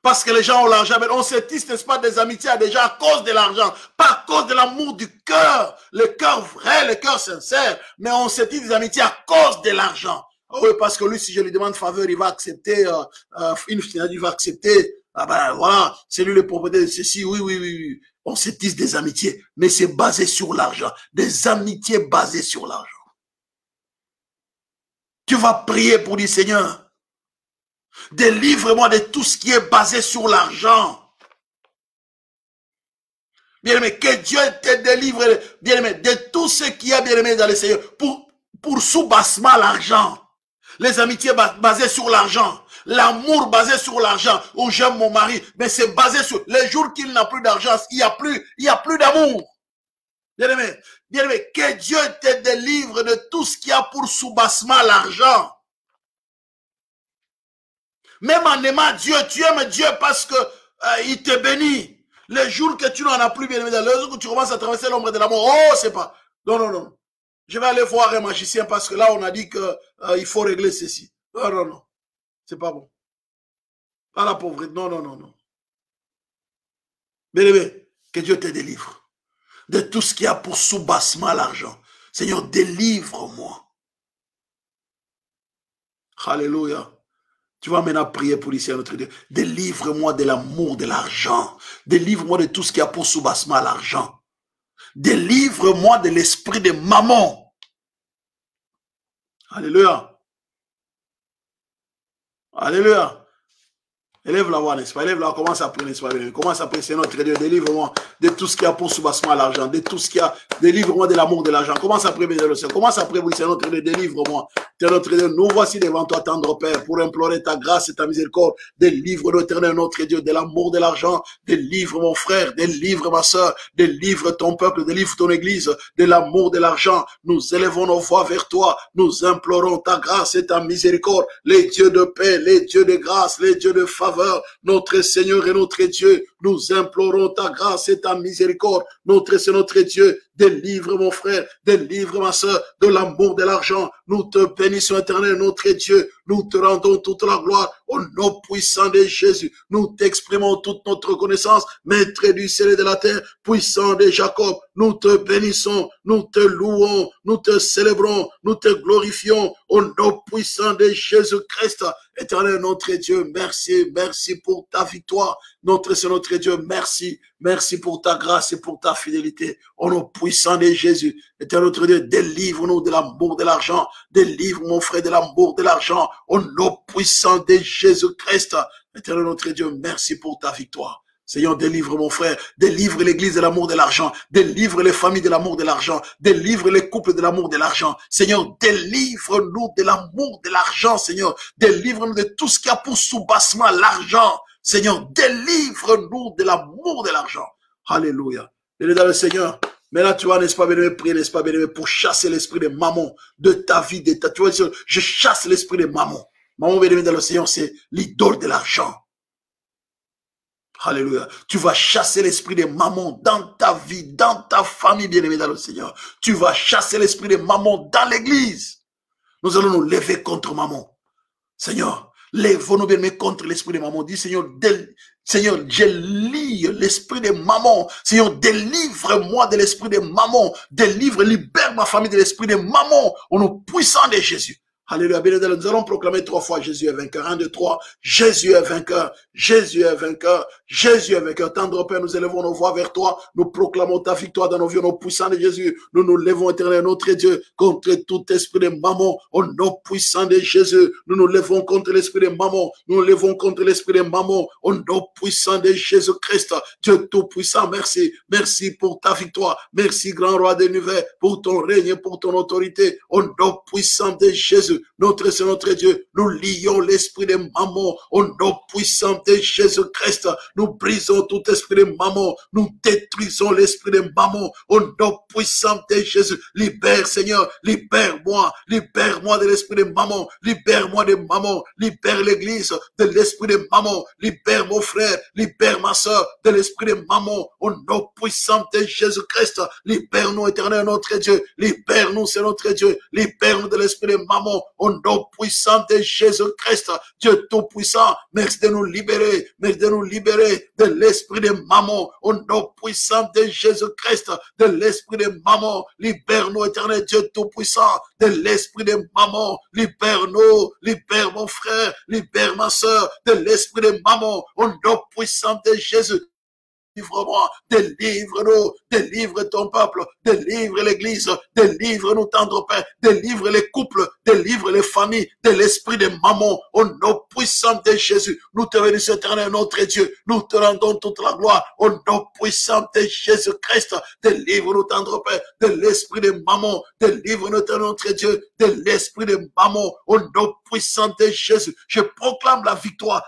Parce que les gens ont l'argent, mais on se tisse, n'est-ce pas, des amitiés à des gens à cause de l'argent, pas à cause de l'amour du cœur, le cœur vrai, le cœur sincère, mais on se tisse des amitiés à cause de l'argent. Oui, parce que lui, si je lui demande faveur, il va accepter, il va accepter, ah ben voilà, c'est lui le propriétaire de ceci, oui. On se tisse des amitiés, mais c'est basé sur l'argent, des amitiés basées sur l'argent. Tu vas prier pour dire, Seigneur, délivre-moi de tout ce qui est basé sur l'argent. Bien-aimé, que Dieu te délivre, bien-aimé, de tout ce qui est, bien-aimé, dans le Seigneur, pour sous-bassement l'argent. Les amitiés basées sur l'argent. L'amour basé sur l'argent. Où j'aime mon mari, mais c'est basé sur les jours qu'il n'a plus d'argent, il y a plus d'amour. Bien-aimé, que Dieu te délivre de tout ce qui a pour sous-bassement l'argent. Même en aimant Dieu, tu aimes Dieu parce que il te bénit. Les jours que tu n'en as plus, bien aimé, les jours que tu commences à traverser l'ombre de la mort, oh, c'est pas. Non. Je vais aller voir un magicien parce que là, on a dit que il faut régler ceci. Non. C'est pas bon. Pas la pauvreté. Non. Bien aimé, que Dieu te délivre de tout ce qui a pour sous-bassement l'argent. Seigneur, délivre-moi. Alléluia. Tu vas maintenant prier pour lui, Seigneur notre Dieu. Délivre-moi de l'amour de l'argent. Délivre-moi de tout ce qui a pour soubassement à l'argent. Délivre-moi de l'esprit de mammon. Alléluia. Alléluia. Élève la voix, n'est-ce pas? Élève la voix, commence à prier, n'est-ce pas? Commence à prier, Seigneur notre Dieu, délivre-moi de tout ce qui a pour soubassement à l'argent, de tout ce qui a, délivre-moi de l'amour de l'argent. Commence à prier, le Seigneur. Commence à prier, Seigneur notre Dieu, délivre-moi. Seigneur notre Dieu, nous voici devant toi, tendre Père, pour implorer ta grâce et ta miséricorde. Délivre-nous, éternel notre Dieu, de l'amour de l'argent. Délivre mon frère, délivre ma soeur, délivre ton peuple, délivre ton église de l'amour de l'argent. Nous élevons nos voix vers toi. Nous implorons ta grâce et ta miséricorde. Les dieux de paix, les dieux de grâce, les dieux de faveur, notre Seigneur et notre Dieu, nous implorons ta grâce et ta miséricorde. Notre Seigneur, notre Dieu, délivre mon frère, délivre ma soeur de l'amour de l'argent. Nous te bénissons, éternel, notre Dieu. Nous te rendons toute la gloire au nom puissant de Jésus. Nous t'exprimons toute notre reconnaissance, maître du ciel et de la terre, puissant de Jacob. Nous te bénissons, nous te louons, nous te célébrons, nous te glorifions au nom puissant de Jésus-Christ. Éternel, notre Dieu, merci, merci pour ta victoire. Notre Seigneur, notre Dieu, merci. Merci pour ta grâce et pour ta fidélité. Au nom puissant de Jésus. Éternel, notre Dieu, délivre-nous de l'amour de l'argent. Délivre mon frère de l'amour de l'argent. Au nom puissant de Jésus-Christ. Éternel, notre Dieu, merci pour ta victoire. Seigneur, délivre mon frère, délivre l'église de l'amour de l'argent, délivre les familles de l'amour de l'argent, délivre les couples de l'amour de l'argent. Seigneur, délivre-nous de l'amour de l'argent, Seigneur. Délivre-nous de tout ce qui a pour soubassement l'argent. Seigneur, délivre-nous de l'amour de l'argent. Alléluia. Béni le Seigneur. Mais là, tu vois, n'est-ce pas, bien-aimé, prier, n'est-ce pas, bien-aimé, pour chasser l'esprit de mammon de ta vie, de ta, tu vois, je chasse l'esprit de mammon. Mammon, bien-aimé, dans le Seigneur, c'est l'idole de l'argent. Alléluia. Tu vas chasser l'esprit de mammon dans ta vie, dans ta famille, bien-aimé dans le Seigneur. Tu vas chasser l'esprit de mammon dans l'église. Nous allons nous lever contre mammon. Seigneur, lève-nous, bien-aimé, contre l'esprit de mammon. Dis, Seigneur, Seigneur, je lie l'esprit de mammon. Seigneur, délivre-moi de l'esprit de mammon. Délivre, libère ma famille de l'esprit de mammon. Au nom puissant de Jésus. Alléluia. Nous allons proclamer 3 fois Jésus est vainqueur. 1, 2, 3. Jésus est vainqueur. Jésus est vainqueur. Jésus est vainqueur. Tendre Père, nous élevons nos voix vers toi. Nous proclamons ta victoire dans nos vies, au nom puissant de Jésus. Nous nous levons, éternel, notre Dieu, contre tout esprit de mammon. Au nom puissant de Jésus. Nous nous levons contre l'esprit de mammon. Nous nous levons contre l'esprit de mammon. Au nom puissant de Jésus-Christ. Dieu tout-puissant, merci. Merci pour ta victoire. Merci, grand roi de l'univers, pour ton règne, pour ton autorité. Au nom puissant de Jésus. Notre Seigneur, notre Dieu, nous lions l'esprit de mammon au nom puissant de Jésus-Christ. Nous brisons tout esprit de mammon. Nous détruisons l'esprit de mammon au nom puissant de Jésus. Libère, Seigneur, libère-moi. Libère-moi de l'esprit de mammon. Libère-moi de mammon. Libère l'église de l'esprit de mammon. Libère mon frère. Libère ma soeur de l'esprit de mammon au nom puissant de Jésus-Christ. Libère-nous, éternel, notre Dieu. Libère-nous, c'est notre Dieu. Libère-nous de l'esprit de mammon au nom puissant de Jésus-Christ. Dieu tout-puissant, merci de nous libérer. Merci de nous libérer de l'esprit de mammon au nom puissant de Jésus-Christ. De l'esprit de mammon, libère-nous, éternel Dieu tout-puissant. De l'esprit de mammon, libère-nous. Libère mon frère, libère ma soeur. De l'esprit de mammon au nom puissant de Jésus. Délivre-moi, délivre-nous, délivre ton peuple, délivre l'église, délivre-nous, tendre Père, délivre les couples, délivre les familles de l'esprit de mammon, au nom puissant de Jésus. Nous te bénissons, éternel, notre Dieu, nous te rendons toute la gloire, au nom puissant de Jésus-Christ. Délivre-nous, tendre Père, de l'esprit de mammon, délivre-nous, notre Dieu, de l'esprit de mammon, au nom puissant de Jésus. Je proclame la victoire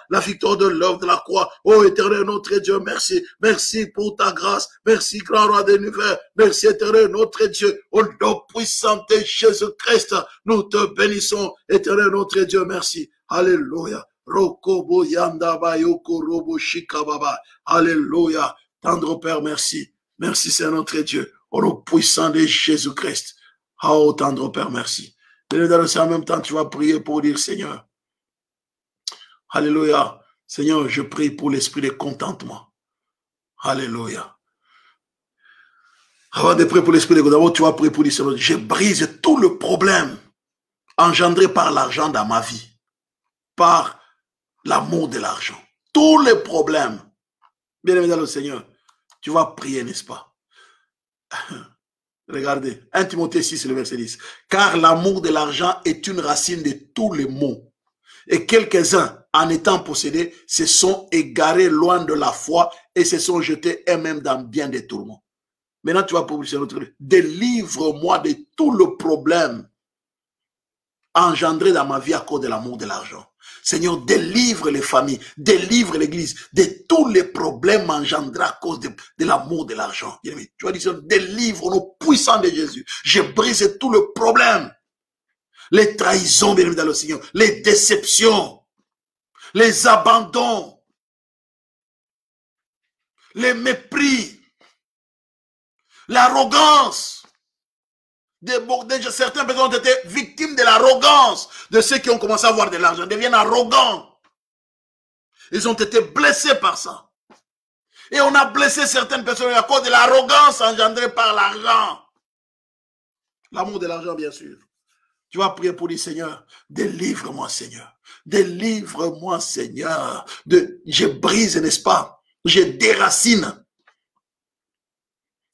de l'œuvre de la croix. Oh éternel, notre Dieu, merci. Merci pour ta grâce. Merci, grand roi de l'univers. Merci, éternel, notre Dieu. Au nom puissant de Jésus-Christ, nous te bénissons. Éternel, notre Dieu, merci. Alléluia. Rokobo yanda bayoko robo shikababa. Alléluia. Tendre Père, merci. Merci, c'est notre Dieu. Au nom puissant de Jésus-Christ. Oh, tendre Père, merci. Et dans en même temps, tu vas prier pour dire, Seigneur. Alléluia. Seigneur, je prie pour l'esprit de contentement. Alléluia. Avant de prier pour l'esprit de contentement, tu vas prier pour dire, Seigneur, je brise tout le problème engendré par l'argent dans ma vie. Par L'amour de l'argent. Tous les problèmes. Bien aimé dans le Seigneur, tu vas prier, n'est-ce pas? Regardez, 1 Timothée 6, le verset 10. Car l'amour de l'argent est une racine de tous les maux. Et quelques-uns, en étant possédés, se sont égarés loin de la foi et se sont jetés eux-mêmes dans bien des tourments. Maintenant, tu vas publier notre truc. Délivre-moi de tout le problème engendré dans ma vie à cause de l'amour de l'argent. Seigneur, délivre les familles, délivre l'église de tous les problèmes engendrés à cause de l'amour de l'argent. Tu vas dire, délivre-nous puissant de Jésus. Je brise tout le problème. Les trahisons, bien évidemment, dans le Seigneur, les déceptions, les abandons, les mépris, l'arrogance. Certaines personnes ont été victimes de l'arrogance de ceux qui ont commencé à avoir de l'argent, deviennent arrogants. Ils ont été blessés par ça. Et on a blessé certaines personnes à cause de l'arrogance engendrée par l'argent. L'amour de l'argent, bien sûr. Tu vas prier pour dire, Seigneur, délivre-moi, Seigneur. Délivre-moi, Seigneur. Je brise, n'est-ce pas? Je déracine.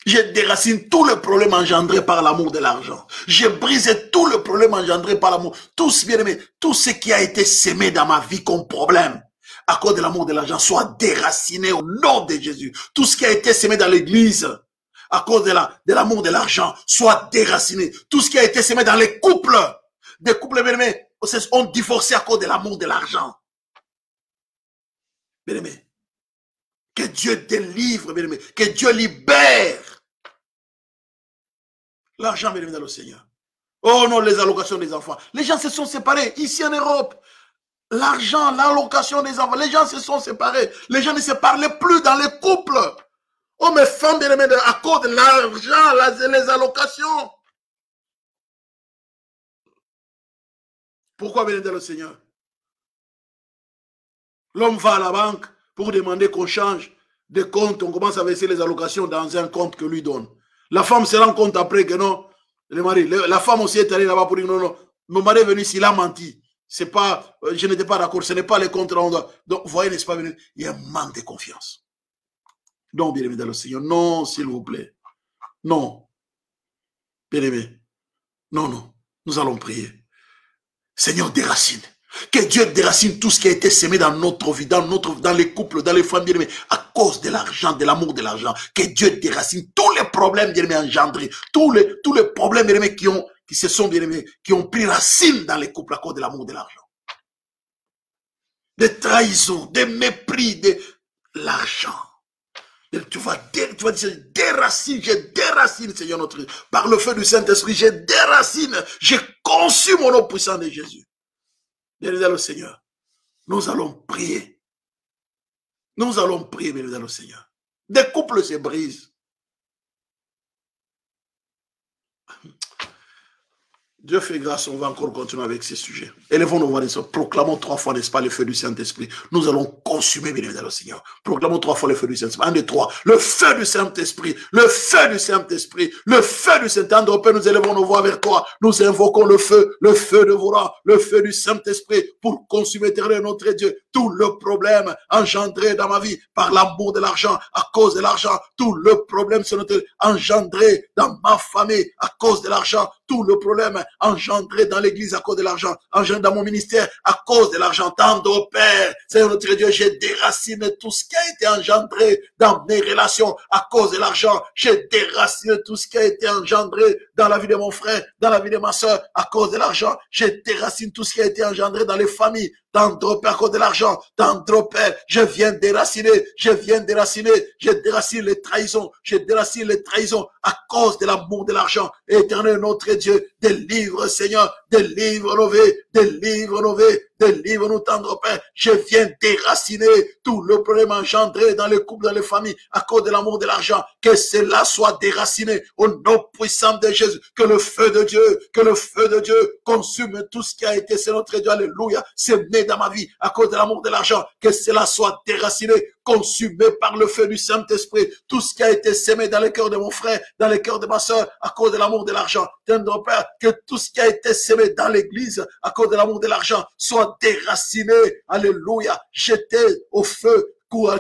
Je déracine tout le problème engendré par l'amour de l'argent. Je brise tout le problème engendré par l'amour. Tout ce qui a été sémé dans ma vie comme problème, à cause de l'amour de l'argent, soit déraciné au nom de Jésus. Tout ce qui a été sémé dans l'église, à cause de l'amour de l'argent, soit déraciné. Tout ce qui a été sémé dans les couples, des couples bien-aimés, ont divorcé à cause de l'amour de l'argent. Bien-aimés, que Dieu délivre, bien-aimés, que Dieu libère l'argent, bien-aimé dans le Seigneur. Oh non, les allocations des enfants. Les gens se sont séparés ici en Europe. L'argent, l'allocation des enfants, les gens se sont séparés. Les gens ne se parlaient plus dans les couples. Oh, mes femmes bien-aimées, à cause de l'argent, les allocations. Pourquoi bien dans le Seigneur? L'homme va à la banque pour demander qu'on change de compte. On commence à verser les allocations dans un compte que lui donne. La femme se rend compte après que non, le mari, la femme aussi est allée là-bas pour dire non, non, mon mari est venu, s'il a menti. C'est pas, je n'étais pas d'accord, ce n'est pas les contrats. Donc, vous voyez, n'est-ce pas, il y a un manque de confiance. Donc, bien aimé dans le Seigneur, non, s'il vous plaît. Non. Bien aimé. Non, non. Nous allons prier. Seigneur, déracine. Que Dieu déracine tout ce qui a été sémé dans notre vie, dans les couples, dans les familles, bien aimés, à cause de l'argent, de l'amour de l'argent. Que Dieu déracine tous les problèmes, bien aimés, engendrés. Tous les problèmes, bien aimés, qui se sont, bien aimés, qui ont pris racine dans les couples à cause de l'amour de l'argent. Des trahisons, des mépris, de l'argent. Tu vas dire, déracine, je déracine, Seigneur notre Dieu. Par le feu du Saint-Esprit, je déracine, je consume au nom puissant de Jésus. Bien-aimé le Seigneur, nous allons prier. Nous allons prier, bien-aimé le Seigneur. Des couples se brisent. Dieu fait grâce, on va encore continuer avec ces sujets. Élevons nos voix, proclamons 3 fois, n'est-ce pas, le feu du Saint-Esprit. Nous allons consumer, bien évidemment, le Seigneur. Proclamons 3 fois le feu du Saint-Esprit. 1, 2, 3. Le feu du Saint-Esprit, le feu du Saint-Esprit, le feu du Saint-Esprit. Nous élevons nos voix vers toi. Nous invoquons le feu de vos rangs, le feu du Saint-Esprit pour consumer, éternel, notre Dieu, tout le problème engendré dans ma vie par l'amour de l'argent, à cause de l'argent, tout le problème engendré dans ma famille à cause de l'argent, tout le problème engendré dans l'église à cause de l'argent, engendré dans mon ministère à cause de l'argent. Tendre Père, Seigneur notre Dieu, je déracine tout ce qui a été engendré dans mes relations à cause de l'argent. Je déracine tout ce qui a été engendré dans la vie de mon frère, dans la vie de ma soeur à cause de l'argent. Je déracine tout ce qui a été engendré dans les familles. Tendre Père, à cause de l'argent, tendre Père, je déracine les trahisons, je déracine les trahisons à cause de l'amour de l'argent. Éternel notre Dieu, délivre Seigneur, délivre-nous, délivre-nous, tendre Père. Je viens déraciner tout le problème engendré dans les couples, dans les familles, à cause de l'amour de l'argent. Que cela soit déraciné au nom puissant de Jésus. Que le feu de Dieu consume tout ce qui a été, c'est notre Dieu, alléluia, c'est né dans ma vie à cause de l'amour de l'argent. Que cela soit déraciné, consumé par le feu du Saint-Esprit. Tout ce qui a été sémé dans le cœur de mon frère, dans le cœur de ma soeur, à cause de l'amour de l'argent. Tendre Père, que tout ce qui a été sémé dans l'église, à cause de l'amour de l'argent, soit déraciné. Alléluia. Jeté au feu,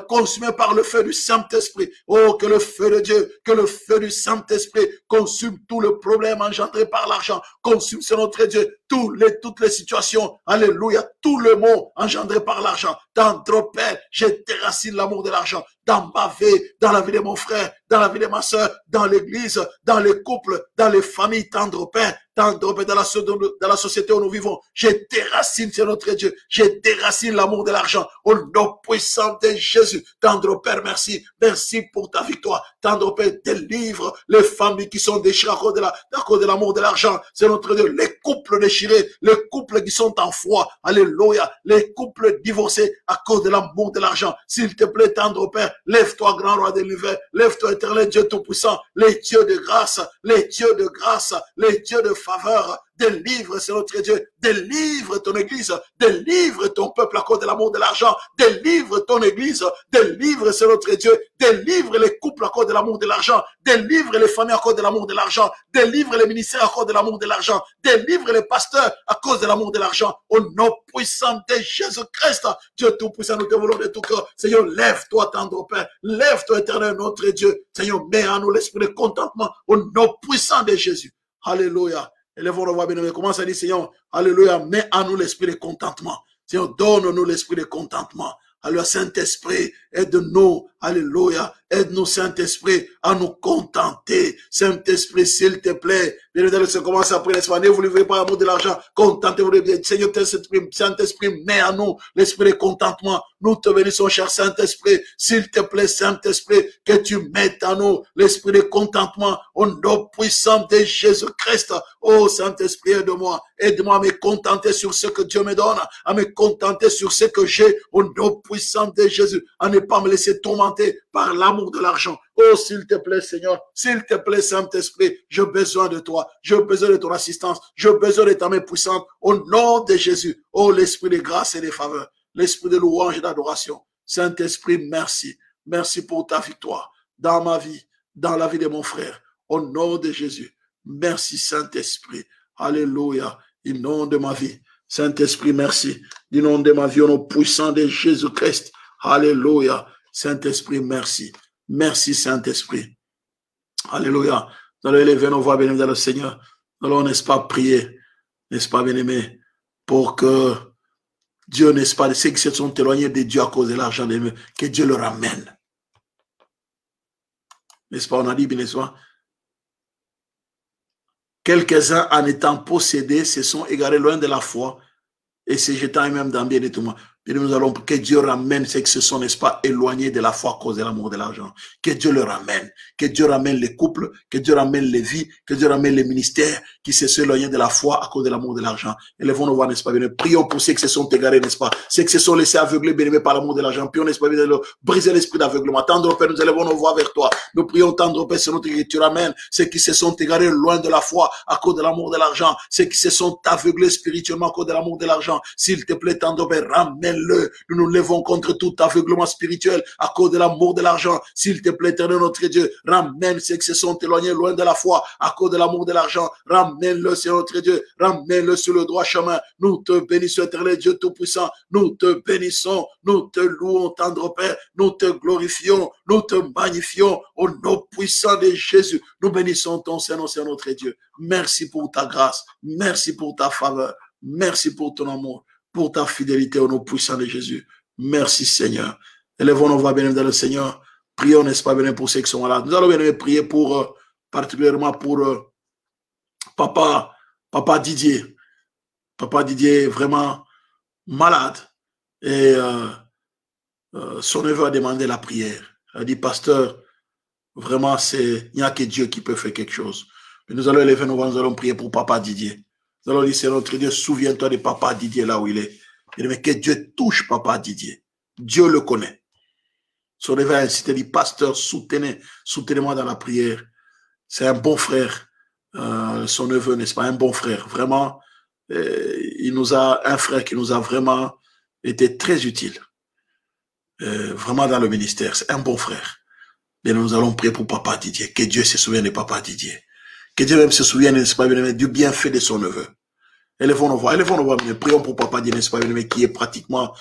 consumé par le feu du Saint-Esprit. Oh, que le feu de Dieu, que le feu du Saint-Esprit consume tout le problème engendré par l'argent. Consume, c'est notre Dieu, toutes les situations. Alléluia. Tout le mot engendré par l'argent. Tendre Père, je déracine l'amour de l'argent dans ma vie, dans la vie de mon frère, dans la vie de ma soeur, dans l'église, dans les couples, dans les familles. Tendre Père, dans la société où nous vivons. Je déracine, c'est notre Dieu. Je déracine l'amour de l'argent. Au nom puissant de Jésus. Tendre Père, merci. Merci pour ta victoire. Tendre Père, délivre les familles qui sont déchirées à cause de l'amour de l'argent. C'est notre Dieu. Les couples déchirés, les couples qui sont en foi. Alléluia. Les couples divorcés à cause de l'amour de l'argent. S'il te plaît, tendre Père, lève-toi, grand roi de l'univers. Lève-toi, éternel Dieu tout-puissant. Les dieux de grâce, les dieux de grâce, les dieux de faveur. Délivre, c'est notre Dieu. Délivre ton église. Délivre ton peuple à cause de l'amour de l'argent. Délivre ton église. Délivre, c'est notre Dieu. Délivre les couples à cause de l'amour de l'argent. Délivre les familles à cause de l'amour de l'argent. Délivre les ministères à cause de l'amour de l'argent. Délivre les pasteurs à cause de l'amour de l'argent. Au nom puissant de Jésus-Christ, Dieu tout-puissant, nous te voulons de tout cœur. Seigneur, lève-toi, tendre Père. Lève-toi, éternel, notre Dieu. Seigneur, mets en nous l'esprit de contentement. Au nom puissant de Jésus. Alléluia. Élèvons la voix, bien-aimés. Commence à dire, Seigneur, alléluia, mets en nous l'esprit de contentement. Seigneur, donne-nous l'esprit de contentement. Alléluia, Saint-Esprit, aide-nous, alléluia, aide-nous, Saint-Esprit, à nous contenter. Saint-Esprit, s'il te plaît, bien-aimés, commence à prier, ne vous livrez pas à l'amour de l'argent, contentez-vous de bien. Seigneur, Saint-Esprit, mets en nous l'esprit de contentement. Nous te bénissons, cher Saint-Esprit, s'il te plaît, Saint-Esprit, que tu mettes en nous l'esprit de contentement, au nom puissant de Jésus-Christ. Oh, Saint-Esprit, aide-moi à me contenter sur ce que Dieu me donne, à me contenter sur ce que j'ai, au nom puissant de Jésus, à ne pas me laisser tourmenter par l'amour de l'argent. Oh, s'il te plaît, Seigneur, s'il te plaît, Saint-Esprit, j'ai besoin de toi, j'ai besoin de ton assistance, j'ai besoin de ta main puissante, au nom de Jésus. Oh, l'esprit de grâce et de faveur, l'esprit de louange et d'adoration. Saint-Esprit, merci. Merci pour ta victoire dans ma vie, dans la vie de mon frère, au nom de Jésus. Merci, Saint-Esprit. Alléluia. Au nom de ma vie. Saint-Esprit, merci. Du nom de ma vie, au nom puissant de Jésus-Christ. Alléluia. Saint-Esprit, merci. Merci, Saint-Esprit. Alléluia. Nous allons élever nos voix, bien-aimés dans le Seigneur. Nous allons, n'est-ce pas, prier, n'est-ce pas, bien-aimés, pour que Dieu, n'est-ce pas, ceux qui se sont éloignés de Dieu à cause de l'argent, que Dieu le ramène. N'est-ce pas, on a dit, bien, n'est-ce pas, quelques-uns, en étant possédés, se sont égarés loin de la foi et se jetant eux-mêmes dans bien détournement. Et nous allons que Dieu ramène ceux qui se sont, n'est-ce pas, éloignés de la foi à cause de l'amour de l'argent. Que Dieu le ramène. Que Dieu ramène les couples, que Dieu ramène les vies, que Dieu ramène les ministères qui se sont éloignés de la foi à cause de l'amour de l'argent. Élevons nos voix, n'est-ce pas, bien. Prions pour ceux qui se sont égarés, n'est-ce pas, ceux qui se sont laissés aveugler, bien-aimés, par l'amour de l'argent. Prions, n'est-ce pas, bien, briser l'esprit d'aveuglement. Tendre Père, nous élevons nos voix vers toi. Nous prions, tendre Père, sur notre Église. Tu ramènes ceux qui se sont égarés loin de la foi à cause de l'amour de l'argent. Ceux qui se sont aveuglés spirituellement à cause de l'amour de l'argent. S'il te plaît, tendre Père, ramène-le. Nous nous levons contre tout aveuglement spirituel à cause de l'amour de l'argent. S'il te plaît, éternel notre Dieu, ramène ceux qui se sont éloignés loin de la foi à cause de l'amour de l'argent. Ramène-le, c'est notre Dieu. Ramène-le sur le droit chemin. Nous te bénissons, éternel Dieu Tout-Puissant. Nous te bénissons. Nous te louons, tendre Père. Nous te glorifions. Nous te magnifions au nom puissant de Jésus. Nous bénissons ton Seigneur, c'est notre Dieu. Merci pour ta grâce. Merci pour ta faveur. Merci pour ton amour, pour ta fidélité au nom puissant de Jésus. Merci Seigneur. Élevons nos voix bien dans le Seigneur. Prions, n'est-ce pas, bien pour ceux qui sont malades. Nous allons bien prier pour, particulièrement pour Papa Didier. Papa Didier est vraiment malade. Et son neveu a demandé la prière. Il a dit, pasteur, vraiment, il n'y a que Dieu qui peut faire quelque chose. Et nous allons élever nos voix, nous allons prier pour Papa Didier. Nous allons dire, c'est notre Dieu, souviens-toi de Papa Didier là où il est. Mais que Dieu touche Papa Didier. Dieu le connaît. Son évêque a incité, dit, pasteur, soutenez-moi dans la prière. C'est un bon frère, son neveu, n'est-ce pas, un bon frère. Vraiment, il nous a, un frère qui nous a vraiment été très utile. vraiment dans le ministère. C'est un bon frère. Et nous allons prier pour Papa Didier. Que Dieu se souvienne de Papa Didier. Que Dieu même se souvienne, n'est-ce pas, bien-aimé, du bienfait de son neveu. Élevons nos voix, prions pour Papa Didier, n'est-ce pas, bien-aimé, qui est pratiquement,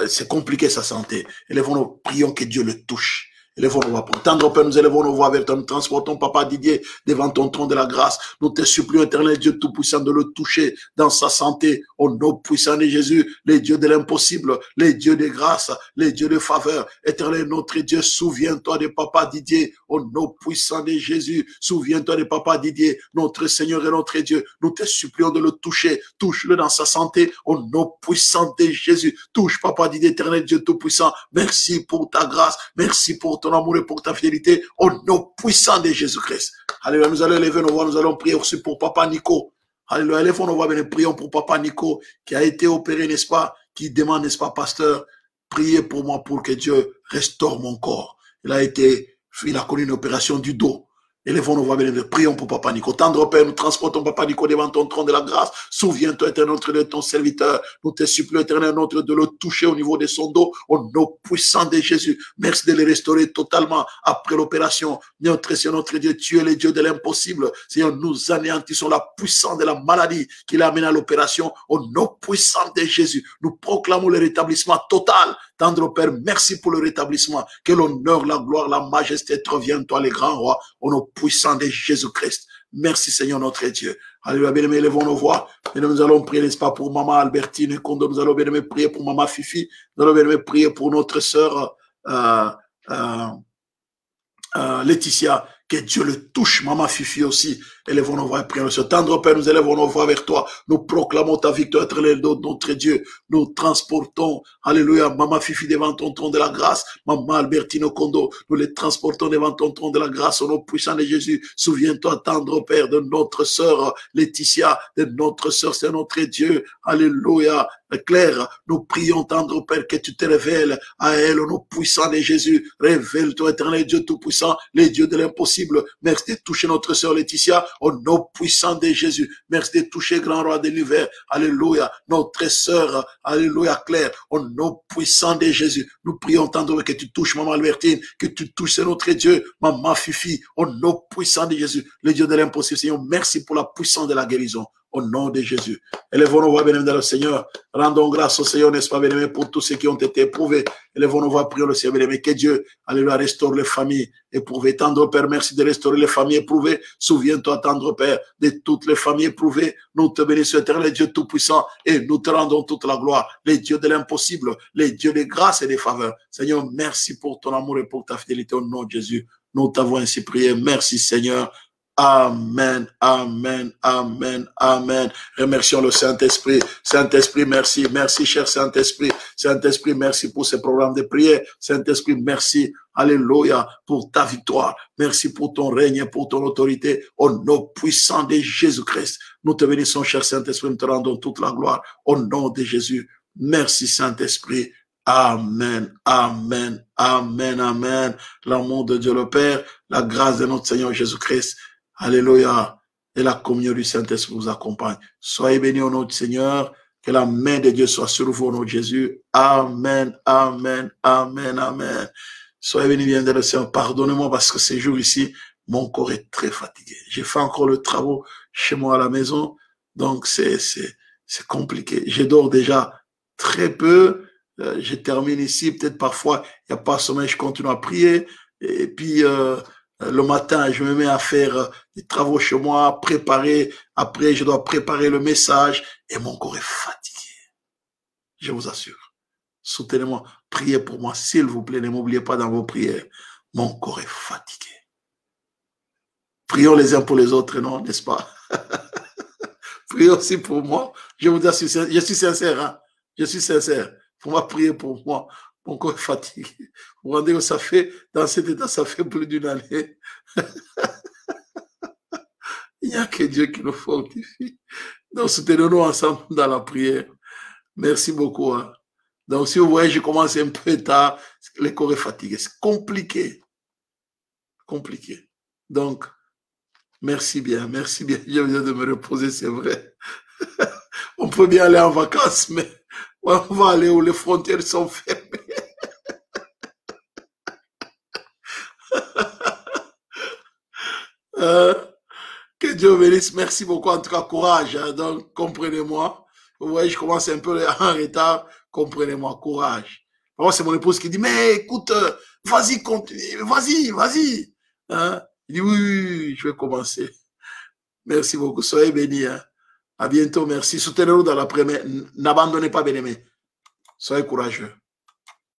c'est compliqué sa santé. Élevons nos, prions que Dieu le touche. Élevons nos voix. Pour tendre Père, nous élevons nos voix vers toi. Nous transportons Papa Didier devant ton trône de la grâce. Nous te supplions, éternel Dieu Tout-Puissant, de le toucher dans sa santé. Au nom puissant de Jésus, les dieux de l'impossible, les dieux de grâce, les dieux de faveur. Éternel notre Dieu, souviens-toi de Papa Didier. Au nom puissant de Jésus, souviens-toi de Papa Didier, notre Seigneur et notre Dieu. Nous te supplions de le toucher. Touche-le dans sa santé. Au nom puissant de Jésus. Touche Papa Didier, éternel Dieu Tout-Puissant. Merci pour ta grâce. Merci pour ton amour et pour ta fidélité, au nom puissant de Jésus-Christ. Alléluia, nous allons lever nos voix, nous allons prier aussi pour Papa Nico. Alléluia, élevons nos voix, mais nous prions pour Papa Nico, qui a été opéré, n'est-ce pas, qui demande, n'est-ce pas, pasteur, priez pour moi pour que Dieu restaure mon corps. Il a connu une opération du dos. Élevons nos voix, bénévole. Prions pour Papa Nico. Tendre Père, nous transportons Papa Nico devant ton trône de la grâce. Souviens-toi, éternel, notre de ton serviteur. Nous te supplions, éternel, notre de le toucher au niveau de son dos, au nom puissant de Jésus. Merci de le restaurer totalement après l'opération. Notre Seigneur, notre Dieu, tu es le Dieu de l'impossible. Seigneur, nous anéantissons la puissance de la maladie qui l'a amené à l'opération, au nom puissant de Jésus. Nous proclamons le rétablissement total. Tendre Père, merci pour le rétablissement. Que l'honneur, la gloire, la majesté te reviennent, toi, les grands rois, au nom puissant de Jésus-Christ. Merci, Seigneur, notre Dieu. Alléluia, bien-aimés, élevons nos voix. Et nous allons prier, n'est-ce pas, pour Maman Albertine Kondo. Nous allons, bien-aimés, prier pour Maman Fifi. Nous allons, bien-aimés, prier pour notre sœur Laetitia. Que Dieu le touche, Maman Fifi aussi. Élevons nos voix et prions. Sur tendre Père, nous élevons nos voix vers toi. Nous proclamons ta victoire éternelle, notre Dieu. Nous transportons, alléluia, Maman Fifi devant ton trône de la grâce. Maman Albertine Kondo, nous les transportons devant ton trône de la grâce au nom puissant de Jésus. Souviens-toi, tendre Père, de notre sœur Laetitia, de notre sœur, c'est notre Dieu. Alléluia. Claire, nous prions, tendre Père, que tu te révèles à elle au nom puissant de Jésus. Révèle-toi, éternel Dieu Tout-Puissant, les dieux de l'impossible. Merci de toucher notre sœur Laetitia au nom puissant de Jésus. Merci de toucher grand roi de l'hiver. Alléluia. Notre sœur, alléluia, Claire, au nom puissant de Jésus. Nous prions, tendre que tu touches Maman Albertine, que tu touches notre Dieu, Maman Fifi, au nom puissant de Jésus. Le Dieu de l'impossible, Seigneur, merci pour la puissance de la guérison. Au nom de Jésus. Élevons nos voix, bien-aimés, dans le Seigneur. Rendons grâce au Seigneur, n'est-ce pas, bien-aimés, pour tous ceux qui ont été éprouvés. Élevons nos voix, prions le Seigneur, bien-aimés, que Dieu, alléluia, restaure les familles éprouvées. Tendre Père, merci de restaurer les familles éprouvées. Souviens-toi, tendre Père, de toutes les familles éprouvées. Nous te bénissons, éternel Dieu Tout-Puissant, et nous te rendons toute la gloire. Les dieux de l'impossible, les dieux de grâce et de faveur. Seigneur, merci pour ton amour et pour ta fidélité au nom de Jésus. Nous t'avons ainsi prié. Merci, Seigneur. Amen, amen, amen, amen. Remercions le Saint-Esprit. Saint-Esprit, merci. Merci, cher Saint-Esprit. Saint-Esprit, merci pour ce programme de prière. Saint-Esprit, merci. Alléluia, pour ta victoire. Merci pour ton règne et pour ton autorité. Au nom puissant de Jésus-Christ. Nous te bénissons, cher Saint-Esprit. Nous te rendons toute la gloire. Au nom de Jésus. Merci, Saint-Esprit. Amen, amen, amen, amen. L'amour de Dieu le Père, la grâce de notre Seigneur Jésus-Christ. Alléluia. Et la communion du Saint-Esprit vous accompagne. Soyez bénis au nom du Seigneur. Que la main de Dieu soit sur vous au nom de Jésus. Amen, amen, amen, amen. Soyez bénis bien de le Seigneur. Pardonnez-moi parce que ces jours ici, mon corps est très fatigué. J'ai fait encore le travail chez moi à la maison. Donc c'est compliqué. Je dors déjà très peu. Je termine ici. Peut-être parfois, il n'y a pas de sommeil. Je continue à prier. Et puis, le matin, je me mets à faire des travaux chez moi, préparer. Après, je dois préparer le message et mon corps est fatigué. Je vous assure. Soutenez-moi. Priez pour moi, s'il vous plaît. Ne m'oubliez pas dans vos prières. Mon corps est fatigué. Prions les uns pour les autres, non, n'est-ce pas? Priez aussi pour moi. Je vous assure, je suis sincère. Hein? Je suis sincère. Pour moi, priez pour moi. Mon corps est fatigué. Vous vous rendez compte, ça fait, dans cet état, ça fait plus d'une année. Il n'y a que Dieu qui nous fortifie. Donc, soutenons-nous ensemble dans la prière. Merci beaucoup. Hein. Donc, si vous voyez, je commence un peu tard, le corps est fatigué. C'est compliqué. Compliqué. Donc, merci bien, merci bien. J'ai besoin de me reposer, c'est vrai. On peut bien aller en vacances, mais on va aller où les frontières sont fermées. Que Dieu bénisse. Merci beaucoup. En tout cas, courage. Hein. Donc, comprenez-moi. Vous voyez, je commence un peu en retard. Comprenez-moi. Courage. Moi, c'est mon épouse qui dit, mais écoute, vas-y, continue. Vas-y, vas-y. Hein? Il dit, oui, oui, oui, je vais commencer. Merci beaucoup. Soyez bénis. Hein. À bientôt. Merci. Soutenez-nous dans la première. N'abandonnez pas, bien-aimés. Soyez courageux.